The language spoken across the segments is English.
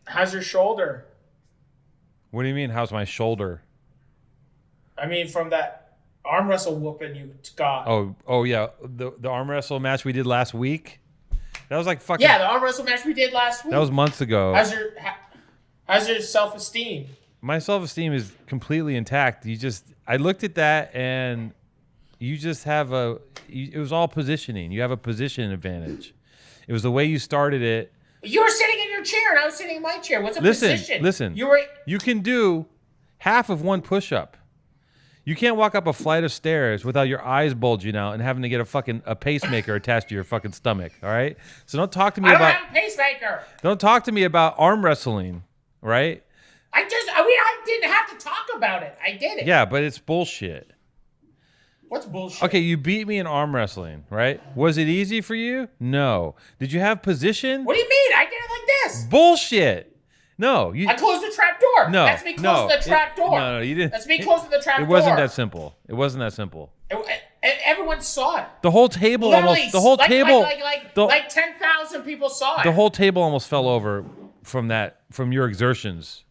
How's your shoulder? What do you mean? How's my shoulder? I mean, from that arm wrestle whooping you got. Oh yeah, the arm wrestle match we did last week. That was like fucking. Yeah, the arm wrestle match we did last week. That was months ago. How's your self-esteem? My self-esteem is completely intact. I looked at that and you just have it was all positioning. You have a position advantage. It was the way you started it. You were sitting in your chair and I was sitting in my chair. What's a position? Listen. You can do half of one push-up. You can't walk up a flight of stairs without your eyes bulging out and having to get a pacemaker attached to your fucking stomach. All right. So don't talk to me about. I don't have a pacemaker. Don't talk to me about arm wrestling. Right. I didn't have to talk about it. I did it. Yeah, but it's bullshit. What's bullshit? Okay, you beat me in arm wrestling, right? Was it easy for you? No. Did you have position? What do you mean? I did it like this. Bullshit. No. I closed the trap door. No. That's me closing the trap door. No, you didn't. That's me closing the trap door. It wasn't that simple. It wasn't that simple. Everyone saw it. The whole table Literally, like 10,000 people saw it. The whole table almost fell over from your exertions.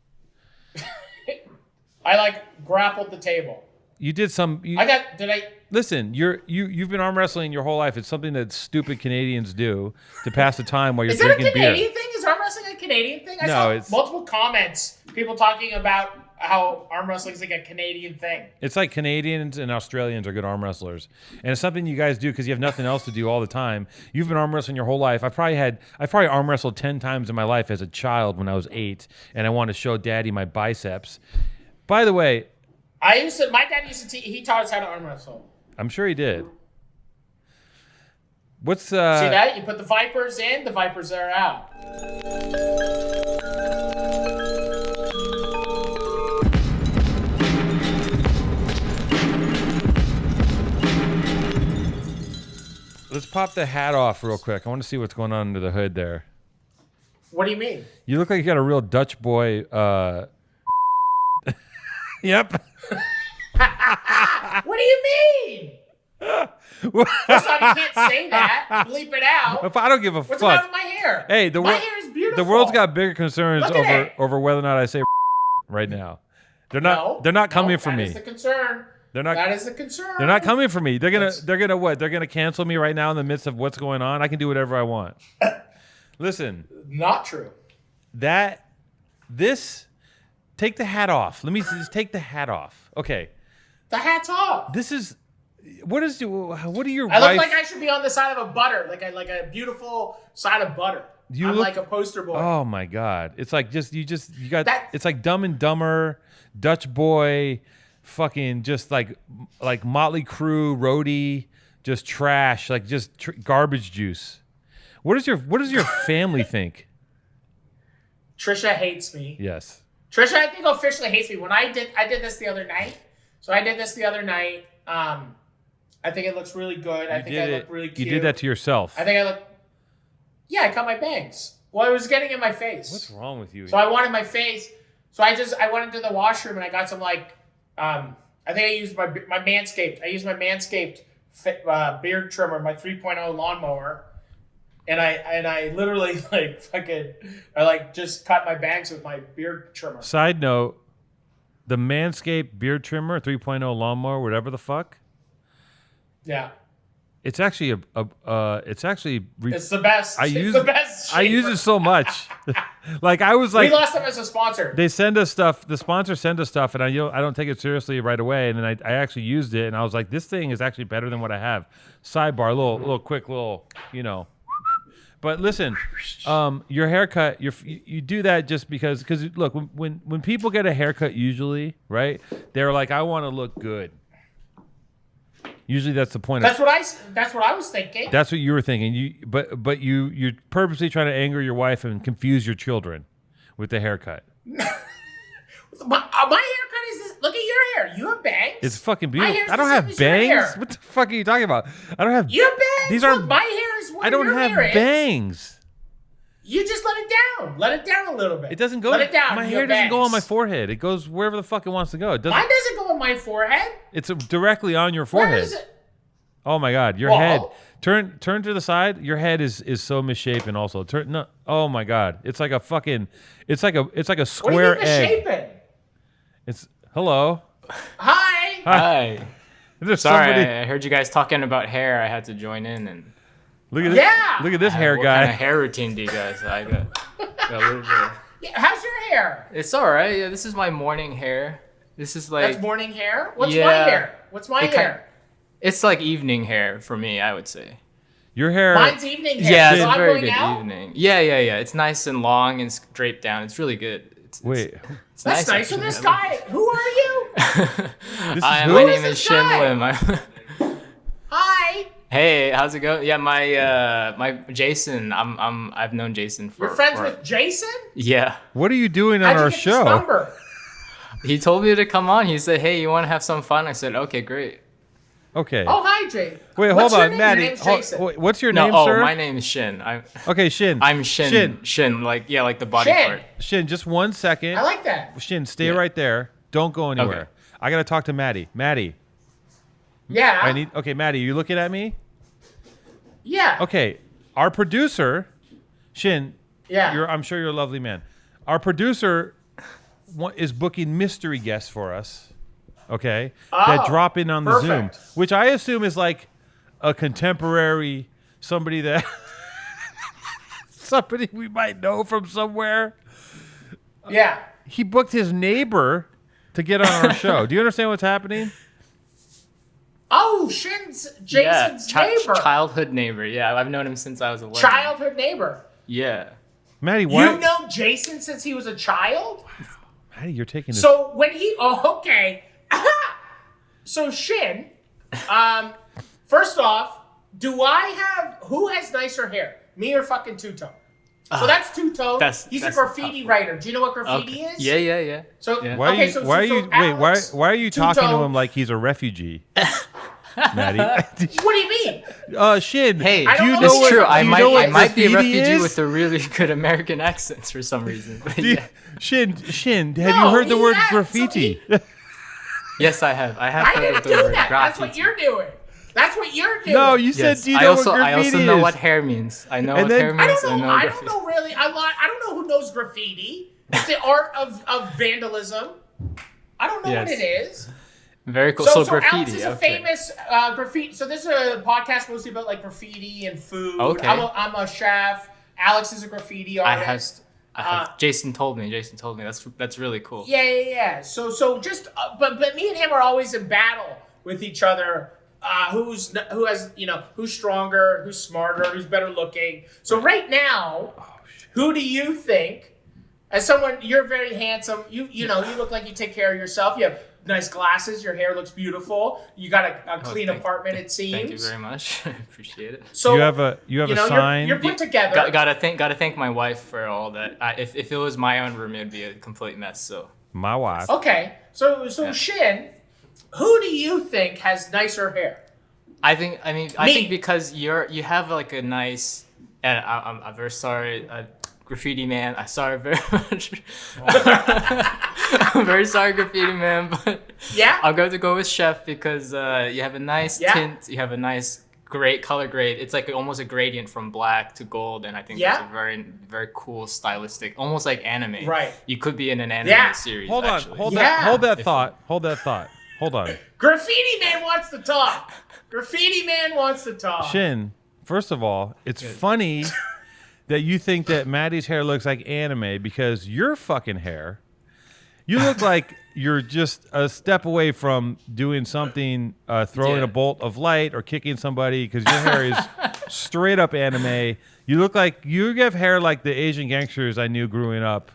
I grappled the table. You did some. Listen, you've been arm wrestling your whole life. It's something that stupid Canadians do to pass the time while you're drinking beer. Is that a Canadian thing? Is arm wrestling a Canadian thing? I saw multiple comments, people talking about how arm wrestling is like a Canadian thing. It's like Canadians and Australians are good arm wrestlers, and it's something you guys do because you have nothing else to do all the time. You've been arm wrestling your whole life. I probably arm wrestled 10 times in my life as a child when I was 8, and I wanted to show Daddy my biceps. By the way, my dad he taught us how to arm wrestle. I'm sure he did. What's see that? You put the Vipers in, the Vipers are out. Let's pop the hat off real quick. I want to see what's going on under the hood there. What do you mean? You look like you got a real Dutch boy. Yep. What do you mean? First off, you can't say that. Bleep it out. If I don't give a fuck. What's the matter with my hair? Hey, my hair is beautiful. The world's got bigger concerns over whether or not I say right now. They're not coming for me. That is the concern. That is the concern. They're not coming for me. They're gonna what? They're gonna cancel me right now in the midst of what's going on. I can do whatever I want. Listen. Not true. Take the hat off. Let me just take the hat off. Okay. The hat's off. What are your I look like I should be on the side of a butter, like a beautiful side of butter. I'm like a poster boy. Oh my God. It's like you got that, it's like Dumb and Dumber, Dutch boy, fucking just like Motley Crue, roadie, just trash, like just garbage juice. What does your family think? Trisha hates me. Yes. Trisha, I think, officially hates me. When I did this the other night. So I did this the other night. I think it looks really good. I think I look really cute. You did that to yourself. Yeah, I cut my bangs. Well, it was getting in my face. What's wrong with you? So I wanted my face. So I went into the washroom and I got some I think I used my Manscaped. I used my Manscaped beard trimmer, my 3.0 lawnmower. And I literally just cut my bangs with my beard trimmer. Side note, the Manscaped beard trimmer, 3.0 lawnmower, whatever the fuck. Yeah. It's actually it's the best. The best shaver. I use it so much. We lost them as a sponsor. They send us stuff. The sponsor send us stuff, and I don't take it seriously right away. And then I actually used it, and I was like, this thing is actually better than what I have. Sidebar, little quick, But listen, your haircut, you do that just because look, when people get a haircut, usually, right? They're like, I want to look good. Usually that's the point. That's what I was thinking. That's what you were thinking. But you're purposely trying to anger your wife and confuse your children with the haircut. My haircut is this. Look at your hair. You have bangs. It's fucking beautiful. I don't have bangs. What the fuck are you talking about? I don't have. You have bangs. These aren't. My hair is what I don't your have hair bangs. Is. You just let it down. Let it down a little bit. It doesn't go. Let it down. My hair doesn't go on my forehead. It goes wherever the fuck it wants to go. Mine doesn't go on my forehead. It's directly on your forehead. Where is it? Oh my God, your head. Turn to the side. Your head is so misshapen. Also, turn. No, oh my God, it's like a fucking. It's like a square what do you mean egg. misshapen? It's hello. Hi. Hi. There's Sorry, somebody. I heard you guys talking about hair. I had to join in and. Look at this. Yeah. Look at this hair What guy. kind of hair routine do you guys? I got a little bit. Yeah, how's your hair? It's all right. Yeah, this is my morning hair. This is like That's morning hair? What's Yeah. my hair? What's my It kind- hair? it's like evening hair for me, I would say. Your hair. Mine's evening hair. Yeah, so it's a I'm very going good out? evening. Yeah. It's nice and long and draped down. It's really good. Wait. It's That's nice. So actually. this guy, who are you? This is My who? name is this Shin guy? Lim. Hi. Hey, how's it going? Yeah, my Jason. I've known Jason for. You're friends for- with Jason? Yeah, What are you doing on How'd you our get this show? number? he told me to come on. He said, "Hey, you want to have some fun?" I said, "Okay, great." Okay. Oh, hi, Jay. Wait, What's hold your on, name? Maddie. Your name's Jason. Wait, what's your No, name, sir? my name is Shin. Okay, Shin. I'm Shin. Shin. Like like the body Shin. part. Shin, just 1 second. I like that. Shin, stay Yeah. right there. Don't go anywhere. Okay. I gotta talk to Maddie. Maddie. Yeah. Okay, Maddie, you looking at me? Yeah. Okay. Our producer, Shin, Yeah. I'm sure you're a lovely man. Our producer is booking mystery guests for us. Okay, that Oh, drop in on the perfect. Zoom, which I assume is like a contemporary, somebody that somebody we might know from somewhere. Yeah. He booked his neighbor to get on our show. Do you understand what's happening? Oh, Jason's neighbor. Childhood neighbor. Yeah, I've known him since I was 11. Childhood neighbor. Yeah. Maddie, why? You've known Jason since he was a child? Maddie, you're taking this. So when he, okay. So Shin, first off, who has nicer hair? Me or fucking Two-Tone? So that's Two-Tone. He's that's a graffiti writer. Do you know what graffiti is? Yeah. So, Yeah. Why are okay, you? so, why are so you? Wait. Alex, Why are you talking to Two-Tone- him like he's a refugee, Maddie? What do you mean? Shin. Hey, I do you don't know know it's what? true. do I you know what might be a graffiti refugee is? with a really good American accent for some reason. But Do you- yeah. Shin, have No, you heard the he word has- graffiti? Yes, I have. I have I heard didn't of the do word that. That's what graffiti. you're doing. That's what you're doing. No, you said Yes. do you I know also what I graffiti also know is? what hair means. I know And what then- hair I means. don't know. know I don't graffiti. know really. I don't know who knows graffiti. It's the art of vandalism. I don't know what Yes. it is. Very cool. So graffiti. Alex is a okay. famous graffiti. So this is a podcast mostly about like graffiti and food. Okay. I'm a chef. Alex is a graffiti artist. I have. Jason told me. That's really cool. Yeah. So just but me and him are always in battle with each other. Who has who's stronger, who's smarter, who's better looking. So right now, who do you think? As someone, you're very handsome. You look like you take care of yourself. You have nice glasses. Your hair looks beautiful. You got a clean apartment. It seems. Thank you very much. I appreciate it. So you have a sign. You're put together. Gotta thank my wife for all that. If it was my own room, it'd be a complete mess. So My wife. Okay, so Yeah. Shin, who do you think has nicer hair? I think because you have like a nice, and I'm very sorry, graffiti man. I'm sorry very much. I'm very sorry, graffiti man, but Yeah. I'll go with chef because you have a nice tint. You have a nice great color grade. It's like almost a gradient from black to gold, and I think that's a very very cool stylistic, almost like anime. Right. You could be in an anime series. Hold on. actually. Hold Yeah. that thought. Hold that thought. Hold on. Graffiti man wants to talk. Graffiti man wants to talk. Shin, first of all, it's funny that you think that Maddie's hair looks like anime because your fucking hair, you look like you're just a step away from doing something, throwing Yeah. a bolt of light or kicking somebody because your hair is straight up anime. You look like you have hair like the Asian gangsters I knew growing up,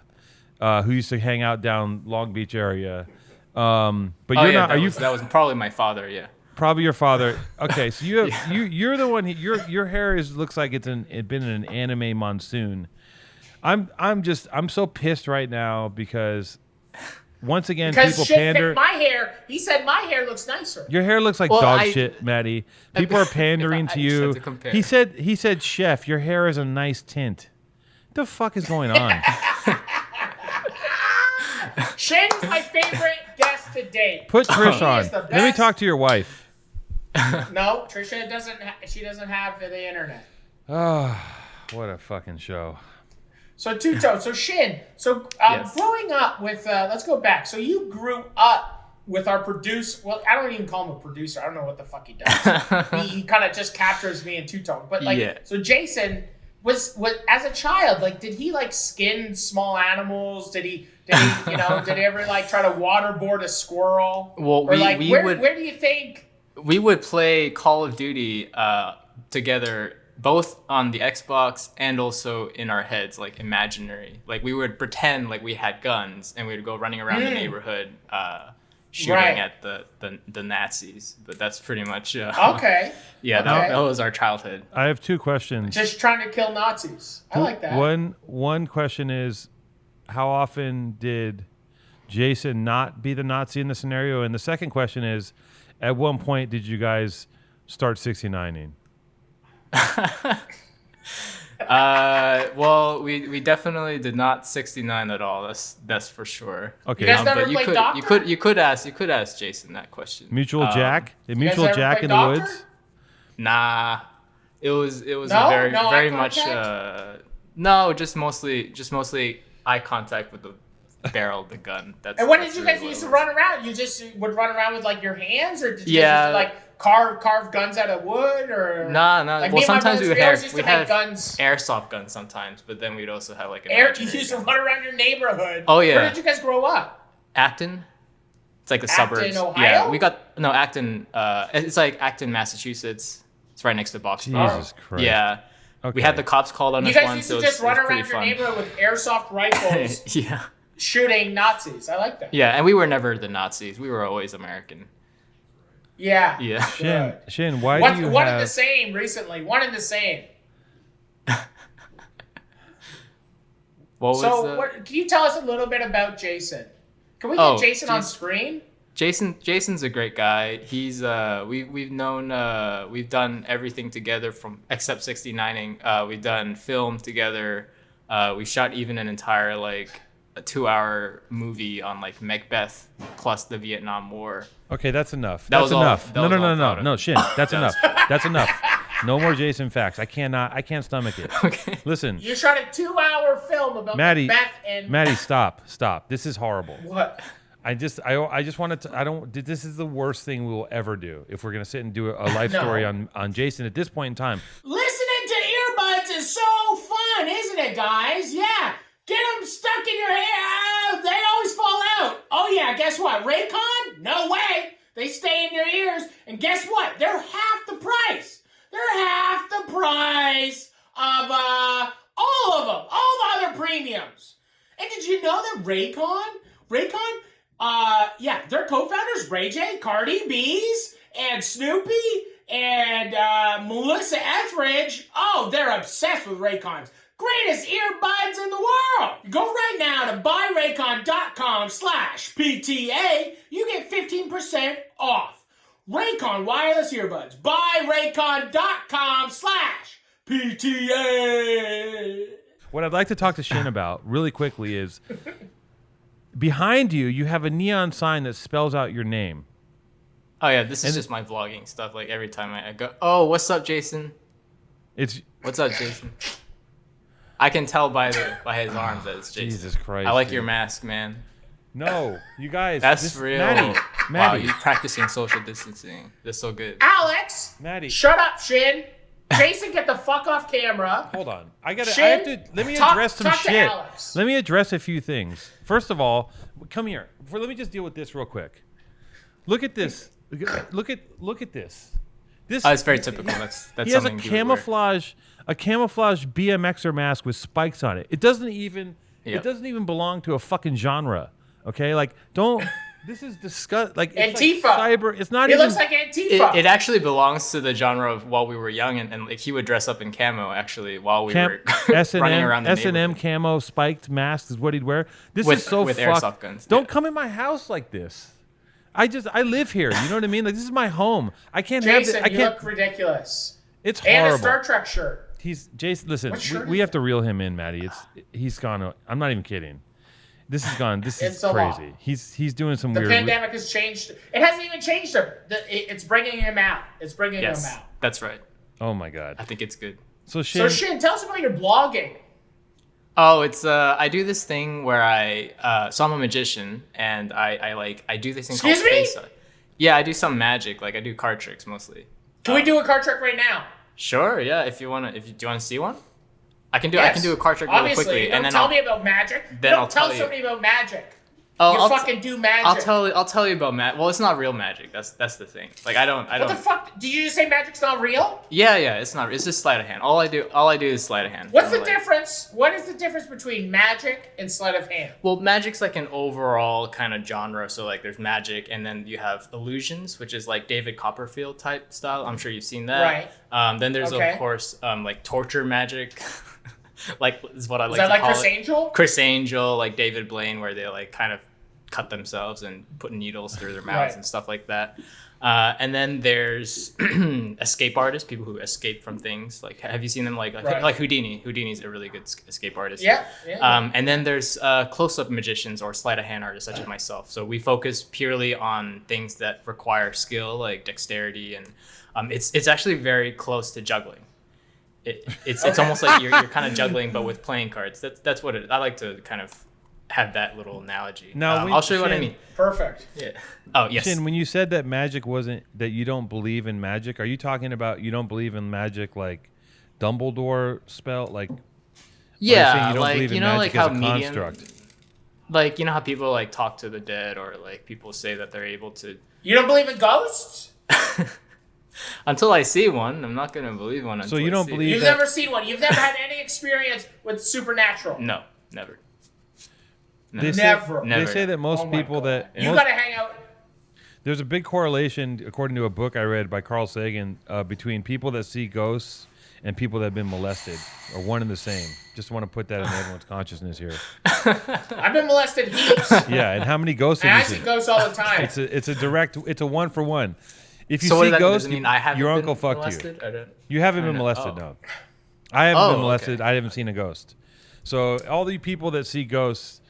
who used to hang out down Long Beach area. But you're not. That was probably my father. Yeah. Probably your father. Okay, so you have you're the one. Your hair looks like it's been in an anime monsoon. I'm so pissed right now because once again Because people Shin pander. picked my hair. He said my hair looks nicer. Your hair looks like Well, dog I- shit, Maddie. People are pandering I to just you. had to compare. He said, chef, your hair is a nice tint. What the fuck is going on? Shin's my favorite guest to date. Put Trish He on. is the Let me best. talk to your wife. No, Trisha doesn't. She doesn't have the internet. Oh, what a fucking show. So Tuto, so Shin, so Yes. growing up with, let's go back. So you grew up with our producer. Well, I don't even call him a producer. I don't know what the fuck he does. he kind of just captures me in two-tone. But like, Yeah. so Jason was as a child, like, did he like skin small animals? Did he did he ever like try to waterboard a squirrel? Well, or like, we where would do you think? we would play Call of Duty together, both on the Xbox and also in our heads, like imaginary. Like we would pretend like we had guns and we would go running around the neighborhood shooting Right. at the Nazis. But that's pretty much Okay, yeah. Okay. That was our childhood. I have two questions. just trying to kill Nazis. I like that. One question is, how often did Jason not be the Nazi in the scenario? And the second question is, at one point did you guys start 69ing? Well, we definitely did not 69 at all. That's for sure. Okay. You guys never But you played could Doctor? you could ask Jason that question. Mutual Jack? Did You guys Mutual ever Jack play in the Doctor? woods? Nah, it was No? very No eye very much contact? no, just mostly eye contact with the barrel of the gun. That's And when that's did you really guys what used it to was. run around? You just would run around with like your hands, or did you Yeah. just like carve guns out of wood, or Nah. Like, Well, me and my sometimes brothers, we would always used have to make guns. airsoft guns sometimes, but then we'd also have like You imaginary used to guns. run around your neighborhood. Oh, yeah. Where did you guys grow up? Acton. It's like the Acton, suburbs. Ohio? Yeah, we got Acton. It's like Acton, Massachusetts. It's right next to Boxborough. Jesus Christ. Yeah. Okay. We had the cops called on You us guys once, used so to it's just run pretty around your fun. neighborhood with airsoft rifles, Yeah. shooting Nazis. I like that. Yeah, and we were never the Nazis. We were always American. Yeah. Yeah. Shin, why One, do you one have... and the same recently. One and the same. What was So, can you tell us a little bit about Jason? Can we get Oh, Jason on Jason- screen? Jason's a great guy. He's we've done everything together from except 69ing. We've done film together. We shot even an entire like a 2-hour movie on like Macbeth plus the Vietnam War. Okay, that's enough. That That's was all- enough. that was all thought of. No, Shin, that's enough. That's enough. No more Jason facts. I can't stomach it. Okay. Listen, You shot a 2-hour film about Matty, Macbeth and Matty, stop. This is horrible. what? I just wanted to. This is the worst thing we will ever do if we're gonna sit and do a life No. story on Jason at this point in time. Listening to earbuds is so fun, isn't it, guys? Yeah. Get them stuck in your hair. Oh, they always fall out. Oh, yeah. Guess what? Raycon? No way. They stay in your ears. And guess what? They're half the price. They're half the price of all of them. All the other premiums. And did you know that Raycon, their co-founders, Ray J, Cardi B's, and Snoopy, and Melissa Etheridge, they're obsessed with Raycons. Greatest earbuds in the world. Go right now to buyraycon.com/PTA. You get 15% off. Raycon wireless earbuds. Buyraycon.com/PTA. What I'd like to talk to Shin about really quickly is behind you have a neon sign that spells out your name. Oh yeah, this is just my vlogging stuff. Like every time I go, oh, what's up, Jason? What's up, Jason? I can tell by his arms that it's Jason. Jesus Christ. I like dude. your mask, man. No, you guys. That's real. Matty. Wow, you're practicing social distancing. That's so good. Alex, Matty. shut up, Shin. Jason, get the fuck off camera. Hold on. Let me Talk- address some talk to shit. Alex. Let me address a few things. First of all, come here. Let me just deal with this real quick. Look at this. Look at this. This It's very typical. That's he has a something you would wear. camouflage BMXer mask with spikes on it. It doesn't even belong to a fucking genre. Okay? Like don't this is disgust like it's Antifa. like cyber. It's not He even looks like Antifa. It actually belongs to the genre of while we were young, and like he would dress up in camo actually while we were running around the S&M neighborhood. camo spiked masks is what he'd wear. This With- is so with fucked. airsoft guns, Don't yeah. come in my house like this. I live here. You know what I mean? Like this is my home. I can't have Jason, this. I you can't. look ridiculous. It's And horrible. a Star Trek shirt. Jason. Listen, What shirt we is have to reel him in, Matty. He's gone. I'm not even kidding. This is gone. This is It's a lot. crazy. He's doing some The weird. pandemic has changed. It hasn't even changed him. It's bringing him out. It's bringing him out. That's right. Oh my god. I think it's good. So Shin, So Shin, tell us about your blogging. Oh, it's I do this thing where so I'm a magician and I do this thing called Excuse me? face. Yeah, I do some magic. Like I do card tricks mostly. Can we do a card trick right now? Sure, yeah. If you wanna, do you wanna see one? I can do a card trick really Obviously, quickly, don't and then tell me about magic. then Don't I'll tell tell you. somebody about magic. Oh, You I'll fucking do magic. I'll tell you about magic. Well, it's not real magic. That's the thing. Like I don't. What the fuck? Did you just say magic's not real? Yeah, it's not. It's just sleight of hand. All I do is sleight of hand. What's the Like- difference? What is the difference between magic and sleight of hand? Well, magic's like an overall kind of genre. So like there's magic, and then you have illusions, which is like David Copperfield type style. I'm sure you've seen that. Right. Then there's Okay. of course like torture magic, like is what I like Is that to like call Criss it. Angel? Criss Angel, like David Blaine, where they like kind of cut themselves and put needles through their mouths Right. and stuff like that. And then there's escape artists, people who escape from things. Like, have you seen them? Like Right. like Houdini. Houdini's a really good escape artist. Yeah. And then there's close-up magicians or sleight of hand artists, such as myself. So we focus purely on things that require skill, like dexterity, and it's actually very close to juggling. It's almost like you're kind of juggling, but with playing cards. That's what I like to kind of have that little analogy. Now, I'll show you what I Shin- mean. Perfect. Yeah. Oh yes. Shin, when you said that magic wasn't that you don't believe in magic, are you talking about you don't believe in magic like Dumbledore spell like? Or you're saying Yeah, you don't like believe in you know, magic like how as a medium, construct. like you know how people like talk to the dead, or like people say that they're able to. You don't believe in ghosts? Until I see one, I'm not gonna believe one. So until you I don't see it. believe- You've that- never seen one. You've never had any experience with supernatural. No, never. They say, Never. They say that most Oh my people God. that You most- gotta hang out. there's a big correlation, according to a book I read by Carl Sagan, between people that see ghosts and people that have been molested, or one and the same. Just want to put that in everyone's consciousness here. I've been molested heaps. Yeah, and how many ghosts And I have you see seen? ghosts all the time. It's a direct. It's a one for one. If you So what see does that ghosts, does it mean? I haven't your been uncle fucked molested? you. I don't. You haven't I been know. molested, Oh. no. I haven't Oh, been okay. molested. I haven't seen a ghost. So all the people that see ghosts,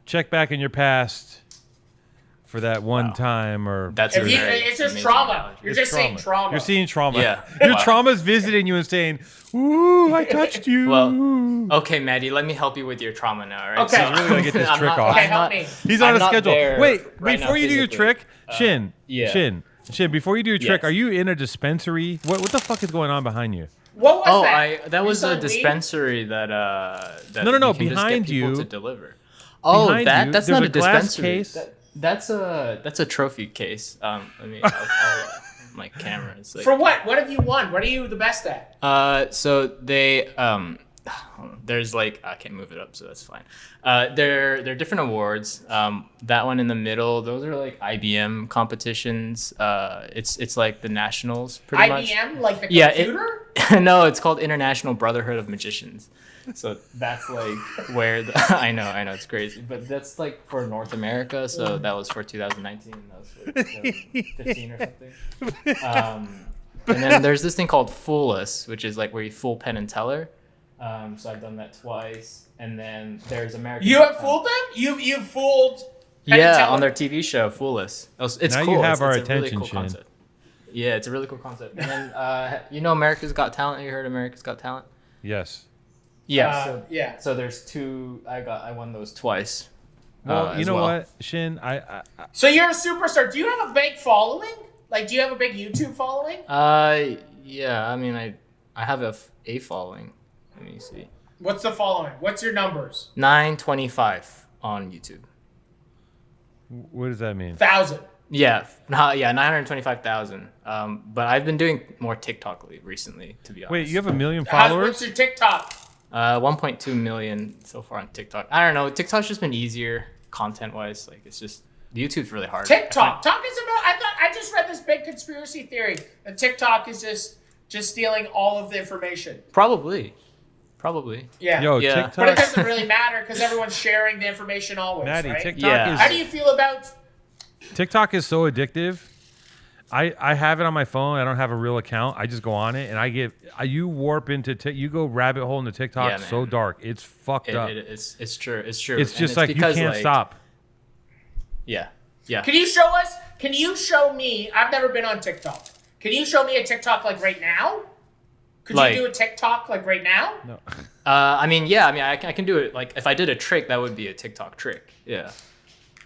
check back in your past for that one time, or That's If a you, very it's just amazing trauma. analogy. You're it's just seeing trauma. You're seeing trauma. Yeah. Your Wow. trauma's visiting you and saying, "Ooh, I touched you." Well, okay, Maddie, let me help you with your trauma now. All right? Okay. He's really gonna get this I'm trick not- off. Okay, I'm help not- me. He's on I'm a not schedule. there Wait, right before now you do your physically. trick, Shin, yeah. Shin, before you do your trick, Yes. are you in a dispensary? What the fuck is going on behind you? What was Oh, that? that You was a selling weed? dispensary that that No, you can just behind get people you. to deliver. Oh, Behind you, that's there's not a a glass dispensary. case. That's a trophy case. Let me. I'll my camera is like. For what? What have you won? What are you the best at? So they there's like I can't move it up, so that's fine. They're different awards. That one in the middle, those are like IBM competitions. It's like the nationals pretty much. IBM, like the Yeah, computer? No, it's called International Brotherhood of Magicians. So that's like where I know it's crazy, but that's like for North America. So that was for 2019. That was for 2015 or something. And then there's this thing called Fool Us, which is like where you fool Penn and Teller. So I've done that twice. And then there's American. You have fooled them? You've fooled Penn and Yeah, Teller? on their TV show, Fool Us. It's Now you cool. have our it's a really attention, cool Shin. concept. Yeah, it's a really cool concept. And then you know America's Got Talent. You heard America's Got Talent? Yes. Yeah. Yeah. So there's two. I won those twice. Well, you as know well. what, Shin? So you're a superstar. Do you have a big following? Like, do you have a big YouTube following? Yeah. I mean, I have a following. Let me see. What's the following? What's your numbers? 925 on YouTube. What does that mean? 1,000. Yeah. 925,000. But I've been doing more TikTok recently, to be honest. Wait, you have 1 million What's followers? your TikTok? 1.2 million so far on TikTok. I don't know. TikTok's just been easier content-wise. Like it's just YouTube's really hard. TikTok. Talk is about. I just read this big conspiracy theory that TikTok is just stealing all of the information. Probably. Yeah. Yo, Yeah. But it TikTok. doesn't really matter because everyone's sharing the information always, Matty, right? TikTok Yeah. How do you feel about? TikTok is so addictive. I have it on my phone. I don't have a real account. I just go on it and you warp into you go rabbit hole into TikTok Yeah, so man. dark. It's fucked up. It's true. It's true. It's And just like you because, can't stop. Yeah. Yeah. Can you show us? Can you show me? I've never been on TikTok. Can you show me a TikTok like right now? Could Like- you do a TikTok like right now? No. I mean, yeah. I mean, I can do it. Like, if I did a trick, that would be a TikTok trick. Yeah.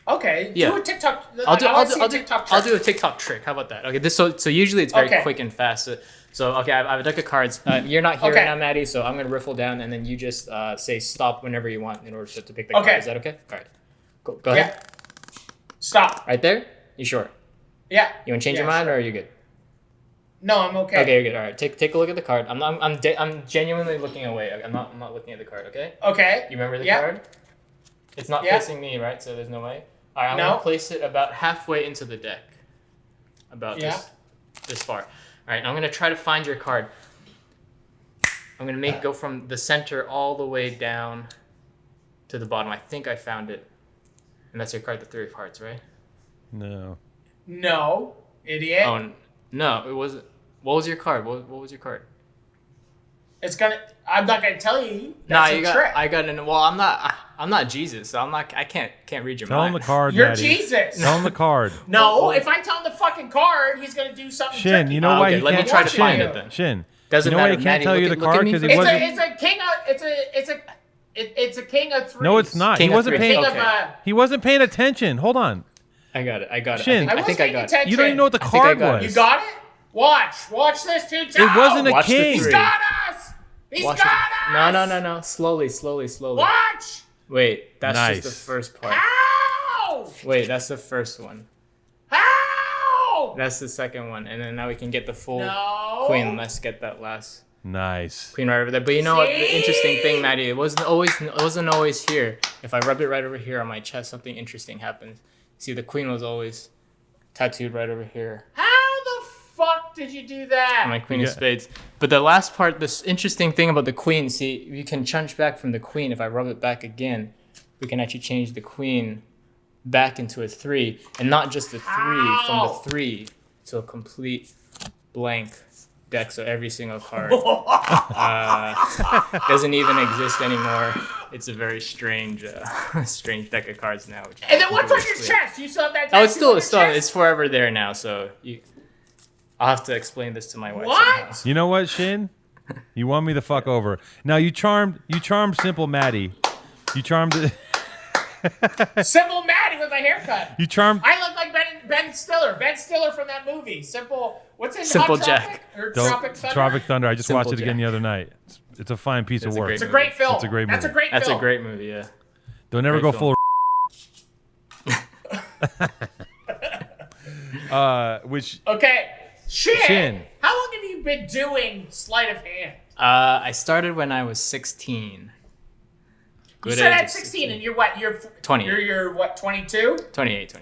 Okay. Yeah. Do a TikTok. I'll do a TikTok trick. I'll do a TikTok trick. How about that? Okay. So usually it's very Okay. quick and fast. So okay, I have a deck of cards. You're not here Okay. right now, Matty. So I'm gonna riffle down, and then you just say stop whenever you want in order to pick the Okay. card. Is that okay? All right. Go Yeah. ahead. Stop. Right there. You sure? Yeah. You want to change Yeah, your mind, sure. or are you good? No, I'm okay. Okay, you're good. All right. Take a look at the card. I'm genuinely looking away. I'm not looking at the card. Okay. Okay. You remember the Yeah. card? It's not Yeah. facing me, right? So there's no way. All right, I'm No. gonna place it about halfway into the deck. About Yeah. this far. All right, I'm gonna try to find your card. I'm gonna go from the center all the way down to the bottom. I think I found it. And that's your card, the Three of Hearts, right? No. No, idiot. Oh no, it wasn't. What was your card? What was your card? It's gonna. I'm not gonna tell you. Nah, That's a trick. I got an. Well, I'm not Jesus, so I can't read your Tell him mind. the card, You're Matty. Jesus. Tell him the card. No, Well, if I tell him the fucking card, he's gonna do something. Shin, tricky. you know why okay, he let me can't try to Shin, find it then. Shin. Doesn't You know why matter, he can't Matty, tell you look the at card me because for- he It's wasn't. a king of. It's a king of threes. No, it's not. King He of wasn't threes. paying. Okay. He wasn't paying attention. Hold on. I got it. Shin. I I was think I paying got it. attention. You don't even know what the I think I card got was. it. You got it? Watch this, dude. It wasn't a Watch the king. He's three. got us. He's Watch got it. us. No. Slowly. Watch. Wait, that's Nice. just the first part. How? Wait, that's the first one. How? That's the second one, and then now we can get the full No. queen. Let's get that last Nice. queen right over there. But you know what? The See? interesting thing, Matty, it wasn't always here. If I rub it right over here on my chest, something interesting happens. See, the queen was always tattooed right over here. How the fuck did you do that? My queen You of got- spades. But the last part, this interesting thing about the queen, see, you can change back from the queen. If I rub it back again, we can actually change the queen back into a 3, and not just a 3, from Ow. the 3 to a complete blank deck. So every single card doesn't even exist anymore. It's a very strange, strange deck of cards now. Which And then what's on your completely- chest? You still have that? Oh, it's tattoo on your still, chest? it's forever there now. So I'll have to explain this to my wife. What? somehow. You know what, Shin? You won me the fuck over. Now you charmed simple Matty. You charmed. Simple Matty with my haircut. You charmed. I look like Ben Stiller. Ben Stiller from that movie. Simple. What's his Simple Hot Jack. Tropic? Or Don't- Tropic Thunder? Tropic Thunder. I just Simple watched it again Jack. the other night. It's a fine piece It's of a work. great It's a great film. It's a great That's a movie. great That's film. a great movie. Yeah. Don't ever great go film. full. Which Okay. Shin. How long have you been doing sleight of hand? I started when I was 16. You Good said age at of 16, and you're what? You're 20. You're what? 22? 28.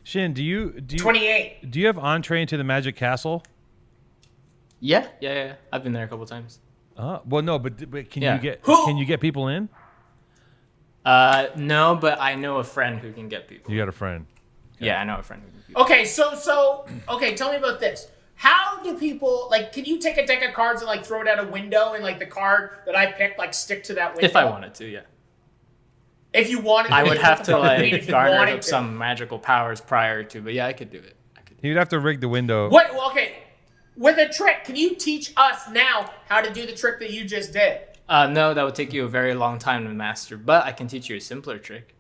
Shin, do you 28. do you have entree into the Magic Castle? Yeah. I've been there a couple times. Well, no, but can Yeah. you get Who- can you get people in? No, but I know a friend who can get people. You got a friend. Yeah, I know a friend who can get people. Okay, okay, tell me about this. How do people can you take a deck of cards and throw it out a window and the card that I picked stick to that window? If I wanted to, yeah. If you wanted to. I would have to if you garner wanted up to. some magical powers prior to, but yeah, I could do it. You'd have to rig the window. What? Well, okay. With a trick, can you teach us now how to do the trick that you just did? No, that would take you a very long time to master, but I can teach you a simpler trick.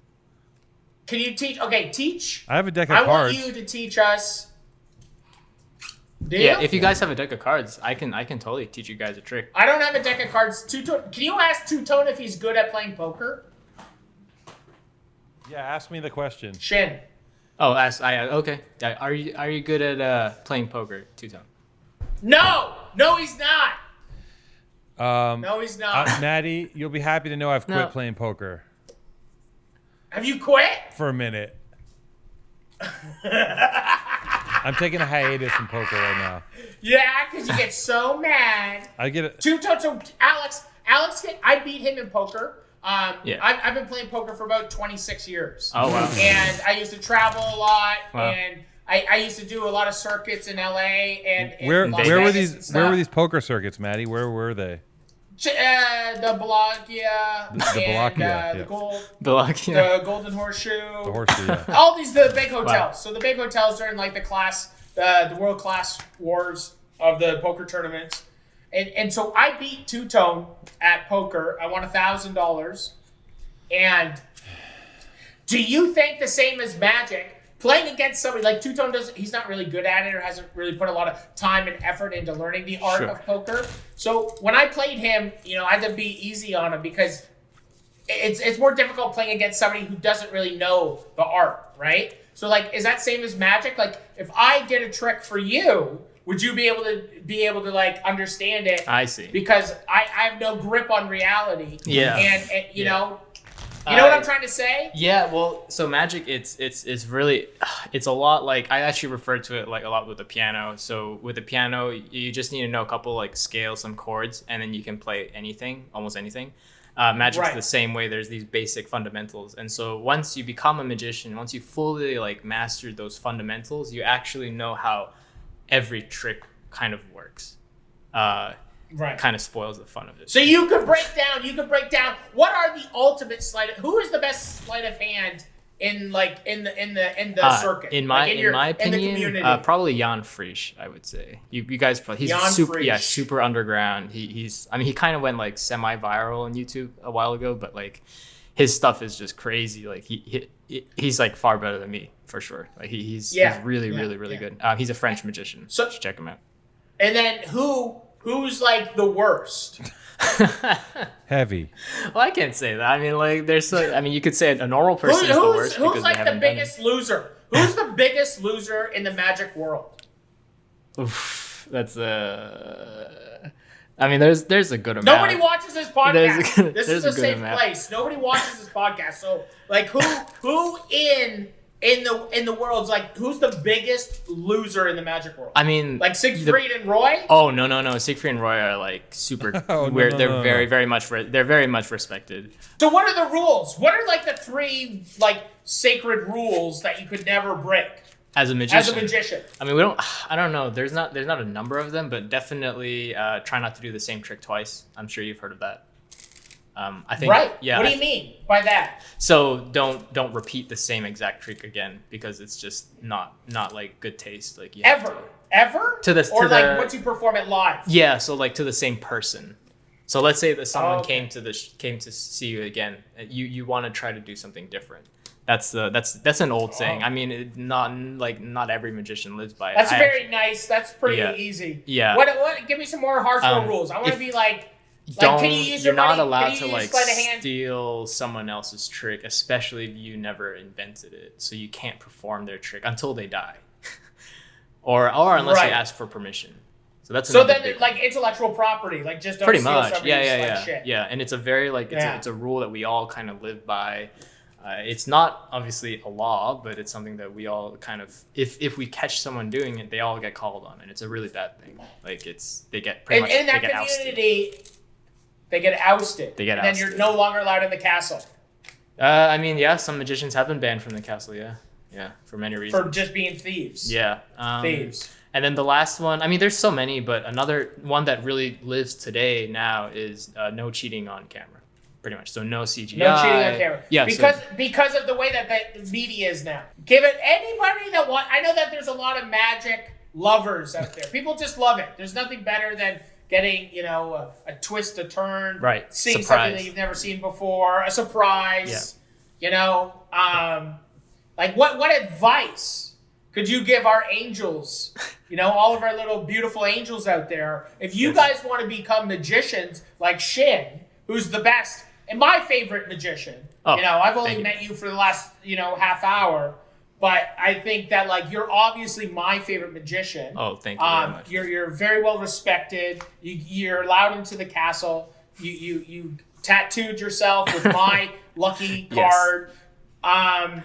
Can you teach? Okay, teach. I have a deck of I cards. want you to teach us. Do Yeah, you? if you guys have a deck of cards, I can totally teach you guys a trick. I don't have a deck of cards. Two-tone. Can you ask Two-Tone if he's good at playing poker? Yeah, ask me the question. Shin. Oh, okay. Are you good at playing poker, Two-Tone? No, he's not. No, he's not. Matty, you'll be happy to know I've quit No. playing poker Have you quit? for a minute. I'm taking a hiatus from poker right now. Yeah, because you get so mad. I get it. Two-Tone. So Alex, I beat him in poker. Yeah. I've been playing poker for about 26 years. Oh wow. And I used to travel a lot, Wow. and I used to do a lot of circuits in LA and where Las were Vegas and these stuff. poker circuits, Matty? Where were they? The Bellagio, The Bellagio, yeah. The the Golden Horseshoe, The Horseshoe. Yeah. all these the big hotels. Wow. So the big hotels are in like the world class wars of the poker tournaments, and so I beat Two Tone at poker. I won $1,000, and do you think the same as Magic? Playing against somebody like Two Tone he's not really good at it or hasn't really put a lot of time and effort into learning the art of poker. So when I played him, I had to be easy on him because it's more difficult playing against somebody who doesn't really know the art, right? So like, is that same as Magic? Like, if I did a trick for you, would you be able to like understand it? I see. Because I have no grip on reality. Yeah. And you know. You know what I'm trying to say? Yeah, well, so Magic, it's really, it's a lot like, I actually refer to it like a lot with the piano. So with the piano, you just need to know a couple like scales, some chords, and then you can play anything, almost anything. Magic's the same way. There's these basic fundamentals. And so once you become a magician, once you fully like mastered those fundamentals, you actually know how every trick kind of works. Kind of spoils the fun of it. So you could break down what are the ultimate who is the best sleight of hand in the circuit? In my in the community? opinion, probably Jan Frisch, I would say. You guys probably super underground. He's he kind of went like semi-viral on YouTube a while ago, but like his stuff is just crazy. Like he's like far better than me for sure. Like he's really good. He's a French magician. So you should check him out. And then who's like the worst? Heavy. Well, I can't say that. I mean, like, you could say a normal person is the worst. Who's like the biggest loser? Who's the biggest loser in the Magic world? Oof, that's I mean, there's a good amount. Nobody watches this podcast. This is a safe place. Nobody watches this podcast. So, like, who in the world's like, who's the biggest loser in the Magic world? I mean, like Siegfried and Roy? Oh no, Siegfried and Roy are like super. They're very much respected. So what are the rules? What are like the 3 like sacred rules that you could never break as a magician? I mean, I don't know. There's not a number of them, but definitely try not to do the same trick twice. I'm sure you've heard of that. I think Yeah. What do you mean by that? So don't repeat the same exact trick again because it's just not like good taste. Like ever once you perform it live. Yeah. So like to the same person. So let's say that someone came to see you again. You want to try to do something different. That's an old saying. I mean, not every magician lives by it. That's very nice. That's pretty easy. Yeah. What? Give me some more hardcore rules. I want to be like. You're not allowed to like steal someone else's trick, especially if you never invented it. So you can't perform their trick until they die, or unless they ask for permission. So that's like intellectual property, like just don't pretty steal much. somebody's shit. Yeah. And it's a very it's a rule that we all kind of live by. It's not obviously a law, but it's something that we all kind of, if we catch someone doing it, they all get called on, and it's a really bad thing. Like they get pretty much in that community. They get ousted. And then you're no longer allowed in the castle. I mean, yeah, some magicians have been banned from the castle, yeah, for many reasons. For just being thieves. Yeah. Thieves. And then the last one, I mean, there's so many, but another one that really lives today now is no cheating on camera, pretty much. So no CGI. No cheating on camera. Yeah. Because of the way that the media is now. Give it anybody that I know that there's a lot of Magic lovers out there. People just love it. There's nothing better than getting, a twist, a turn, seeing something that you've never seen before, a surprise, like what advice could you give our angels, all of our little beautiful angels out there? If you guys want to become magicians like Shin, who's the best and my favorite magician, I've only met you for the last, half hour. But I think that like you're obviously my favorite magician. Oh, thank you very much. You're very well respected. You're allowed into the castle. You tattooed yourself with my lucky card. And